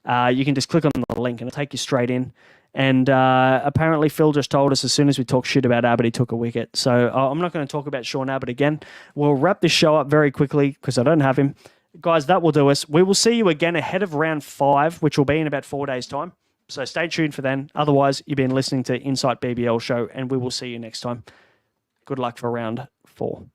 You can just click on the link and it'll take you straight in. And apparently Phil just told us as soon as we talk shit about Abbott, he took a wicket. So I'm not going to talk about Sean Abbott again. We'll wrap this show up very quickly because I don't have him. Guys, that will do us. We will see you again ahead of round 5, which will be in about 4 days' time. So stay tuned for then. Otherwise, you've been listening to Insight BBL Show, and we will see you next time. Good luck for round 4.